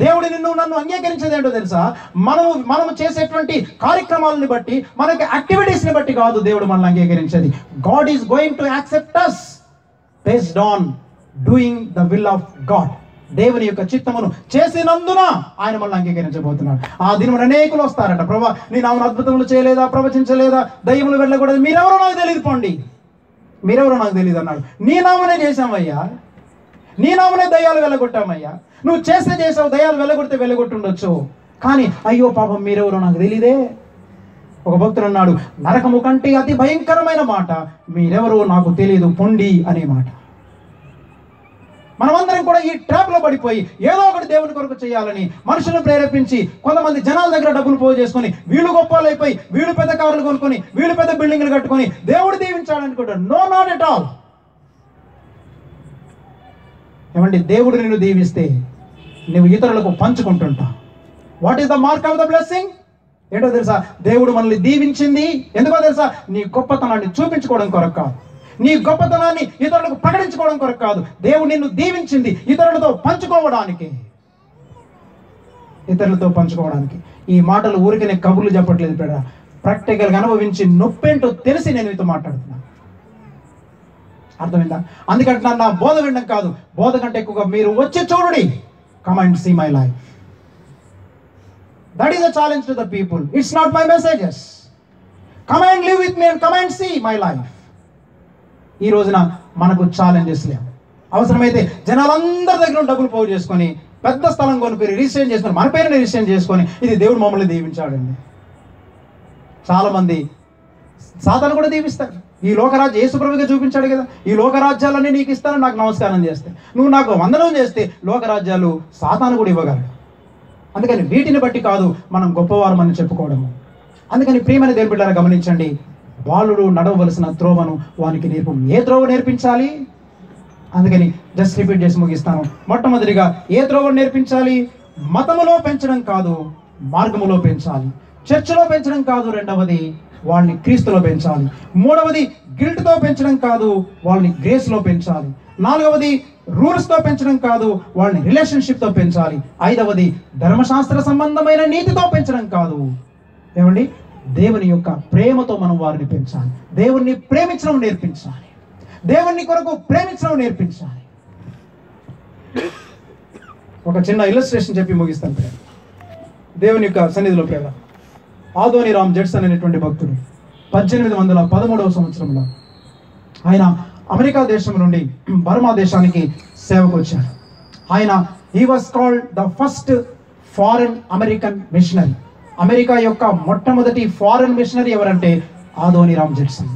దేవుడు నన్ను అంగీకరించేది ఏంటో తెలుసా? మనము చేసేటువంటి కార్యక్రమాలను బట్టి, మనకి యాక్టివిటీస్ని బట్టి కాదు దేవుడు మనల్ని అంగీకరించేది. God is going to accept us based on doing the will of God. దేవుని యొక్క చిత్తమును చేసినందున ఆయన మనల్ని అంగీకరించబోతున్నాడు. ఆ దినమున అనేకులు వస్తారట, ప్రభా నీ నామమున అద్భుతములు చేయలేదా, ప్రవచించలేదా, దయ్యములు వెళ్ళకూడదు, మీరెవరో నాకు తెలియదు, పోండి మీరెవరో నాకు తెలియదు అన్నాడు. నీ నామనే చేశామయ్యా, నీ నామనే దయ్యాలు వెళ్ళగొట్టామయ్యా. నువ్వు చేసావు, దయ్యాలు వెళ్ళగొట్టుండొచ్చు, కానీ అయ్యో పాపం మీరెవరో నాకు తెలియదే. ఒక భక్తుడు అన్నాడు, నరకము కంటే అతి భయంకరమైన మాట మీరెవరో నాకు తెలియదు, పొండి అనే మాట. మనమందరం కూడా ఈ ట్రాప్లో పడిపోయి ఏదో ఒకటి దేవుని కొరకు చేయాలని మనుషులను ప్రేరేపించి, కొంతమంది జనాల దగ్గర డబ్బులు పోగు చేసుకొని, వీళ్ళు గొప్పలు అయిపోయి, వీళ్ళు పెద్ద కార్లు కొనుక్కొని, వీళ్ళు పెద్ద బిల్డింగ్లు కట్టుకొని దేవుడు దీవించాలనుకుంటారు. No, not at all. ఏమండి, దేవుడు నిన్ను దీవిస్తే నువ్వు ఇతరులకు పంచుకుంటుంటావు. What is the mark of the blessing? ఏంటో తెలుసా? దేవుడు మనల్ని దీవించింది ఎందుకో తెలుసా? నీ గొప్పతనాన్ని చూపించుకోవడం కొరకు కాదు, నీ గొప్పతనాన్ని ఇతరులకు ప్రకటించుకోవడం కొరకు కాదు. దేవుడు నిన్ను దీవించింది ఇతరులతో పంచుకోవడానికి, ఇతరులతో పంచుకోవడానికి. ఈ మాటలు ఊరికే నేను కబుర్లు చెప్పట్లేదు పేడ, ప్రాక్టికల్గా అనుభవించి నొప్పేంటో తెలిసి నేను మీతో మాట్లాడుతున్నాను. అర్థమైందా? అందుకంటే నా బోధ వినడం కాదు, బోధ కంటే ఎక్కువగా మీరు వచ్చి చూడండి. Come and see my life. That is a challenge to the people. It's not my messages. Come and live with me and come and see my life. ఈ రోజున మనకు ఛాలెంజెస్ లేవు. అవసరమైతే జనాలందరి దగ్గర డబ్బులు పోగు చేసుకొని పెద్ద స్థలం కొనుక్కొని రిజిస్ట్రేషన్ చేసుకొని మన పేరుని రిజిస్ట్రేషన్ చేసుకొని ఇది దేవుడు మమ్మల్ని దీవించాడండి. చాలామంది సాతాను కూడా దీవిస్తారు. ఈ లోకరాజ్యం యేసుప్రభువుగా చూపించాడు కదా, ఈ లోకరాజ్యాలన్నీ నీకు ఇస్తాను, నాకు నమస్కారం చేస్తే, నువ్వు నాకు వందనం చేస్తే లోకరాజ్యాలు సాతాను కూడా ఇవ్వగలడు. అందుకని వీటిని బట్టి కాదు మనం గొప్పవారం అని చెప్పుకోవడము. అందుకని ప్రియమైన దేవుని బిడ్డలారా గమనించండి, బాలుడు నడవవలసిన త్రోవను వానికి నేర్పు. ఏ త్రోవ నేర్పించాలి? అందుకని జస్ట్ రిపీట్ చేసి ముగిస్తాను. మొట్టమొదటిగా ఏ త్రోవను నేర్పించాలి? మతములో పెంచడం కాదు, మార్గములో పెంచాలి. చర్చిలో పెంచడం కాదు. రెండవది వాళ్ళని క్రీస్తులో పెంచాలి. మూడవది గిల్ట్తో పెంచడం కాదు, వాళ్ళని గ్రేస్లో పెంచాలి. నాలుగవది రూల్స్తో పెంచడం కాదు, వాళ్ళని రిలేషన్షిప్తో పెంచాలి. ఐదవది ధర్మశాస్త్ర సంబంధమైన నీతితో పెంచడం కాదు, ఏమండి, దేవుని యొక్క ప్రేమతో మనం వారిని పెంచాలి. దేవుణ్ణి ప్రేమించడం నేర్పించాలి, దేవుణ్ణి కొరకు ప్రేమించడం నేర్పించాలి. ఒక చిన్న ఇల్లస్ట్రేషన్ చెప్పి ముగిస్తాను. దేవుని యొక్క సన్నిధిలో ప్రేమ. ఆదోనిరామ్ జడ్సన్ అనేటువంటి భక్తుడు 1813వ సంవత్సరంలో ఆయన అమెరికా దేశం నుండి బర్మా దేశానికి సేవకు వచ్చాడు. ఆయన he was called the first foreign American missionary. America యొక్క మొట్టమొదటి ఫారెన్ మిషనరీ ఎవరంటే ఆదోనిరామ్ జడ్సన్.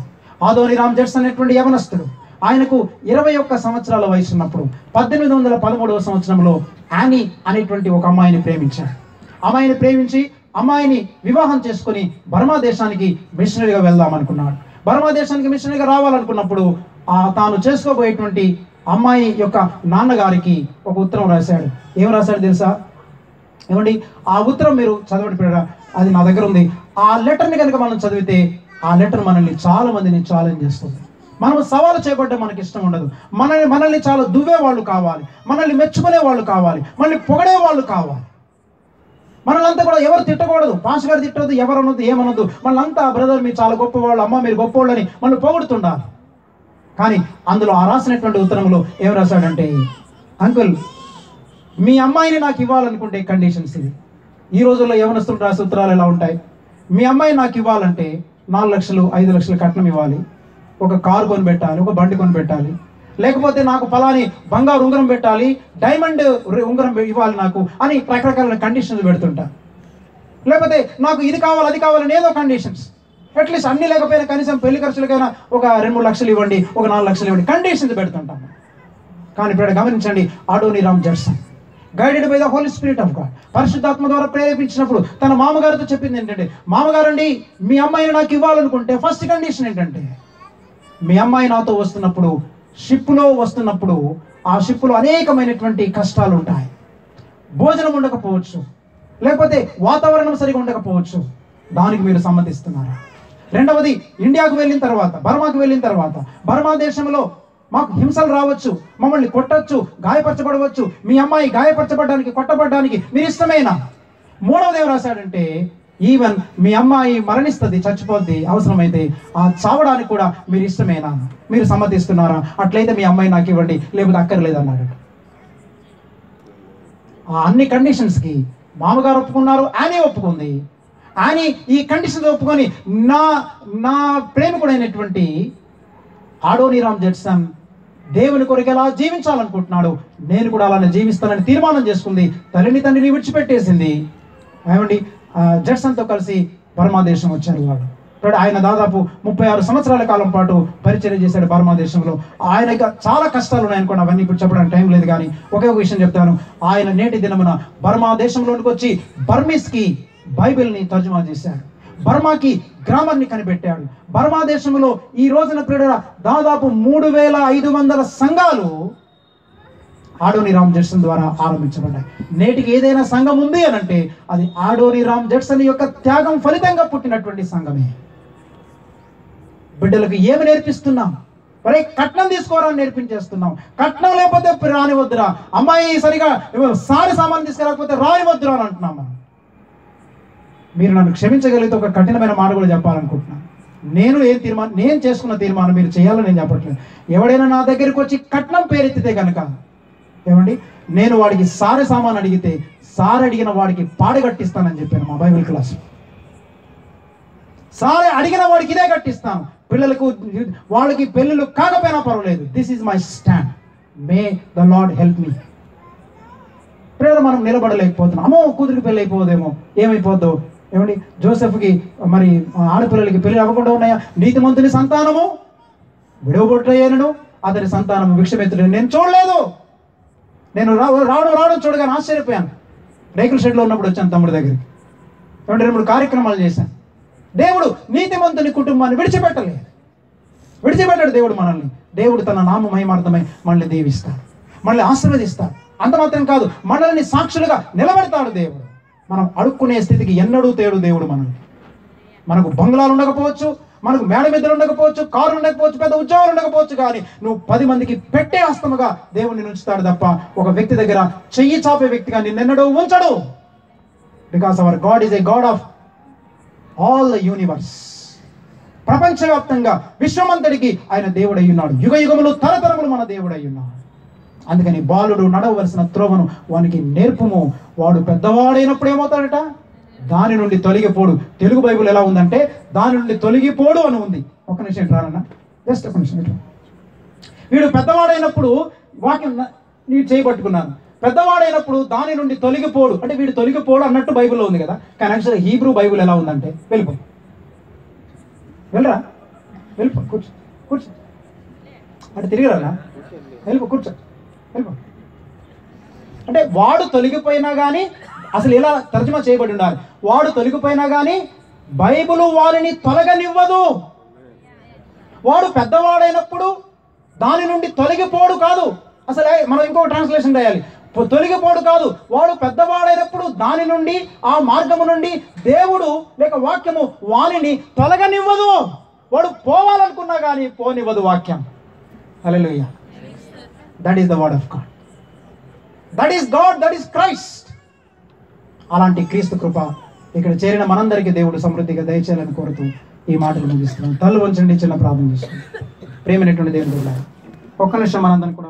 ఆదోనిరామ్ జడ్సన్ అనేటువంటి యవనస్తుడు. ఆయనకు 21 సంవత్సరాల వయసు ఉన్నప్పుడు 1813వ సంవత్సరంలో యానీ అనేటువంటి ఒక అమ్మాయిని ప్రేమించాడు. అమ్మాయిని ప్రేమించి అమ్మాయిని వివాహం చేసుకుని బర్మా దేశానికి మిషనరీగా వెళ్దాం అనుకున్నాడు. బర్మా దేశానికి మిషనరీగా రావాలనుకున్నప్పుడు తాను చేసుకోబోయేటువంటి అమ్మాయి యొక్క నాన్నగారికి ఒక ఉత్తరం రాశాడు. ఏం రాశాడు తెలుసా? ఏమండి, ఆ ఉత్తరం మీరు చదవడం, అది నా దగ్గర ఉంది. ఆ లెటర్ని కనుక మనం చదివితే ఆ లెటర్ మనల్ని చాలా మందిని ఛాలెంజ్ చేస్తుంది. మనం సవాలు చేపట్టడం మనకి ఇష్టం ఉండదు. మనల్ని చాలా దువ్వే వాళ్ళు కావాలి, మనల్ని మెచ్చుకునే వాళ్ళు కావాలి, మనల్ని పొగడే వాళ్ళు కావాలి. మనల్నంతా కూడా ఎవరు తిట్టకూడదు, పాస్ గారు తిట్టవద్దు, ఎవరు అనొద్దు, ఏమనొద్దు. మనల్నంతా బ్రదర్ మీరు చాలా గొప్పవాళ్ళు, అమ్మ మీరు గొప్పవాళ్ళు అని మనం పొగుడుతుండాలి. కానీ అందులో ఆ రాసినటువంటి ఉత్తరంలో ఏం రాశాడంటే, అంకుల్ మీ అమ్మాయిని నాకు ఇవ్వాలనుకుంటే కండిషన్స్ ఇవి. ఈ రోజుల్లో యవనస్తులు రాసే ఉత్తరాలు ఎలా ఉంటాయి? మీ అమ్మాయి నాకు ఇవ్వాలంటే 4 లక్షలు 5 లక్షలు కట్నం ఇవ్వాలి, ఒక కారు కొని పెట్టాలి, ఒక బండి కొని పెట్టాలి, లేకపోతే నాకు ఫలాని బంగారు ఉంగరం పెట్టాలి, డైమండ్ ఉంగరం ఇవ్వాలి నాకు అని రకరకాల కండిషన్స్ పెడుతుంటారు. లేకపోతే నాకు ఇది కావాలి అది కావాలని ఏదో కండిషన్స్. అట్లీస్ట్ అన్ని లేకపోయినా కనీసం పెళ్లి ఖర్చులకైనా ఒక 2-3 లక్షలు ఇవ్వండి, ఒక 4 లక్షలు ఇవ్వండి, కండిషన్స్ పెడుతుంటాము. కానీ ఇప్పుడు గమనించండి, Adoniram Judson guided by the Holy Spirit of God, పరిశుద్ధాత్మ ద్వారా ప్రేరేపించినప్పుడు తన మామగారితో చెప్పింది ఏంటంటే, మామగారండి మీ అమ్మాయిని నాకు ఇవ్వాలనుకుంటే ఫస్ట్ కండిషన్ ఏంటంటే, మీ అమ్మాయి నాతో వస్తున్నప్పుడు షిప్లో వస్తున్నప్పుడు ఆ షిప్లో అనేకమైనటువంటి కష్టాలు ఉంటాయి. భోజనం ఉండకపోవచ్చు, లేకపోతే వాతావరణం సరిగా ఉండకపోవచ్చు. దానికి మీరు సమ్మతిస్తున్నారా? రెండవది, ఇండియాకు వెళ్ళిన తర్వాత, బర్మాకు వెళ్ళిన తర్వాత, బర్మా దేశంలో మాకు హింసలు రావచ్చు, మమ్మల్ని కొట్టచ్చు, గాయపరచబడవచ్చు. మీ అమ్మాయి గాయపరచబడడానికి కొట్టబడడానికి మీరు ఇష్టమేనా? మూడవది ఏం రాశాడంటే, ఈవెన్ మీ అమ్మాయి మరణిస్తుంది, చచ్చిపోద్ది, అవసరమైతే ఆ చావడానికి కూడా మీరు ఇష్టమేనా? మీరు సమ్మతిస్తున్నారా? అట్లయితే మీ అమ్మాయి నాకు ఇవ్వండి, లేకపోతే అక్కర్లేదన్నాడు. ఆ అన్ని కండిషన్స్కి మామగారు ఒప్పుకున్నారు, యానీ ఒప్పుకుంది. యానీ ఈ కండిషన్స్ ఒప్పుకొని నా ప్రేమికుడైనటువంటి ఆడోనిరామ్ జడ్సన్ దేవుని కొరకు ఎలా జీవించాలనుకుంటున్నాడు, నేను కూడా అలానే జీవిస్తానని తీర్మానం చేసుకుంది. తల్లిని తండ్రిని విడిచిపెట్టేసింది. ఏమండి, జడ్సన్తో కలిసి బర్మా దేశం వచ్చారు వాళ్ళు. ఆయన దాదాపు 36 సంవత్సరాల కాలం పాటు పరిచర్య చేశాడు బర్మా దేశంలో. ఆయనకి చాలా కష్టాలు ఉన్నాయనుకోండి, అవన్నీ ఇప్పుడు చెప్పడానికి టైం లేదు. కానీ ఒకే ఒక విషయం చెప్తాను, ఆయన నేటి దినమున బర్మా దేశంలోనికి వచ్చి బర్మీస్కి బైబిల్ని తర్జుమా చేశాడు, బర్మాకి గ్రామాన్ని కనిపెట్టాడు. బర్మా దేశంలో ఈ రోజున ప్రియులారా దాదాపు 3500 సంఘాలు ఆడోనిరామ్ జడ్సన్ ద్వారా ఆరంభించబడ్డాయి. నేటికి ఏదైనా సంఘం ఉంది అని అంటే అది ఆడోనిరామ్ జడ్సన్ యొక్క త్యాగం ఫలితంగా పుట్టినటువంటి సంఘమే. బిడ్డలకు ఏమి నేర్పిస్తున్నాం? మరే కట్నం తీసుకోవాలని నేర్పించేస్తున్నాం. కట్నం లేకపోతే రానివద్దురా, అమ్మాయి సరిగా సారి సామాన్ తీసుకురాకపోతే రానివద్దురా అని అంటున్నాం మనం. మీరు నన్ను క్షమించగలిగితే ఒక కఠినమైన మాట కూడా చెప్పాలనుకుంటున్నాను. నేను చేసుకున్న తీర్మానం మీరు చేయాలని నేను చెప్పట్లేదు. ఎవడైనా నా దగ్గరికి వచ్చి కట్నం పేరెత్తితే కనుక ఏమండి, నేను వాడికి సారి సామాన్ అడిగితే సారి అడిగిన వాడికి పాడి కట్టిస్తానని చెప్పాను మా బైబిల్ క్లాస్. సారి అడిగిన వాడికి ఇదే కట్టిస్తాను. పిల్లలకు వాళ్ళకి పెళ్ళిళ్ళు కాకపోయినా పర్వాలేదు. This is my stand. May the lord help me. పిల్లలు మనం నిలబడలేకపోతున్నాం. అమ్మో కూతురికి పెళ్ళి అయిపోదేమో, ఏమైపోద్దో. ఏమండి, జోసెఫ్కి మరి ఆడపిల్లలకి పెళ్లి అవ్వకుండా ఉన్నాయా? నీతిమంతుని సంతానము విడవబొట్టయ్యాను, అతని సంతానము భిక్షమెత్తుడు నేను చూడలేదు. నేను రావడం చూడగానే ఆశ్చర్యపోయాను. రేకుల షెడ్లో ఉన్నప్పుడు వచ్చాను తమ్ముడి దగ్గరికి. ఏమంటే 2 కార్యక్రమాలు చేశాను. దేవుడు నీతిమంతుని కుటుంబాన్ని విడిచిపెట్టాడు దేవుడు మనల్ని. దేవుడు తన నామ మహిమార్థమై మనల్ని దీవిస్తాడు, మనల్ని ఆశీర్వదిస్తాడు. అంత మాత్రం కాదు, మనల్ని సాక్షులుగా నిలబెడతాడు దేవుడు. మనం అడుక్కునే స్థితికి ఎన్నడూ తేడు దేవుడు మనల్ని. మనకు బంగ్లాలు ఉండకపోవచ్చు, మనకు మేడ మిద్దెలు ఉండకపోవచ్చు, కారు ఉండకపోవచ్చు, పెద్ద ఉద్యోగాలు ఉండకపోవచ్చు, కానీ నువ్వు 10 మందికి పెట్టే హస్తముగా దేవుడిని ఉంచుతాడు తప్ప ఒక వ్యక్తి దగ్గర చెయ్యి చాపే వ్యక్తిగా నిన్నెన్నడూ ఉంచడు. Because our God is a God of all the universe. ప్రపంచవ్యాప్తంగా విశ్వమంతటికి ఆయన దేవుడై ఉన్నాడు. యుగ యుగములు తరతరములు మన దేవుడై ఉన్నాడు. అందుకని బాలుడు నడవలసిన త్రోవను వానికి నేర్పుము, వాడు పెద్దవాడైనప్పుడు ఏమవుతాడట? దాని నుండి తొలగిపోడు. తెలుగు బైబిల్ ఎలా ఉందంటే దాని నుండి తొలగిపోడు అని ఉంది. ఒక నిమిషం రానన్నా, జస్ట్ ఒక నిమిషం. వీడు పెద్దవాడైనప్పుడు వాక్యం నేను చేయబట్టుకున్నాను. పెద్దవాడైనప్పుడు దాని నుండి తొలగిపోడు అంటే వీడు తొలగిపోడు అన్నట్టు బైబిల్లో ఉంది కదా. కానీ యాక్చువల్గా హీబ్రూ బైబిల్ ఎలా ఉందంటే వెళ్ళరా కూర్చో అంటే తిరిగిరా కూర్చో అంటే వాడు తొలగిపోయినా కానీ అసలు ఇలా తర్జుమా చేయబడి ఉండాలి. వాడు తొలగిపోయినా కానీ బైబిల్ వారిని తొలగనివ్వదు. వాడు పెద్దవాడైనప్పుడు దాని నుండి తొలగిపోడు కాదు. అసలు మనం ఇంకో ట్రాన్స్లేషన్ రాయాలి. తొలగిపోడు కాదు, వాడు పెద్దవాడైనప్పుడు దాని నుండి ఆ మార్గము నుండి దేవుడు లేక వాక్యము వానిని తొలగనివ్వదు. వాడు పోవాలనుకున్నా కానీ పోనివ్వదు వాక్యం. Hallelujah. That is the word of God. That is God, that is Christ. అలాంటి క్రీస్తు కృప ఇక్కడ చేరిన మనందరికీ దేవుడు సమృద్ధిగా దయచేయాలని కోరుతూ ఈ మాటలు ముగిస్తున్నాం. తల్లు వంచండి, చిన్న ప్రార్థన చేసుకుంటాం. ప్రేమైనటువంటి దేవుడు ఒక్క నిమిషం మనందరం కూడా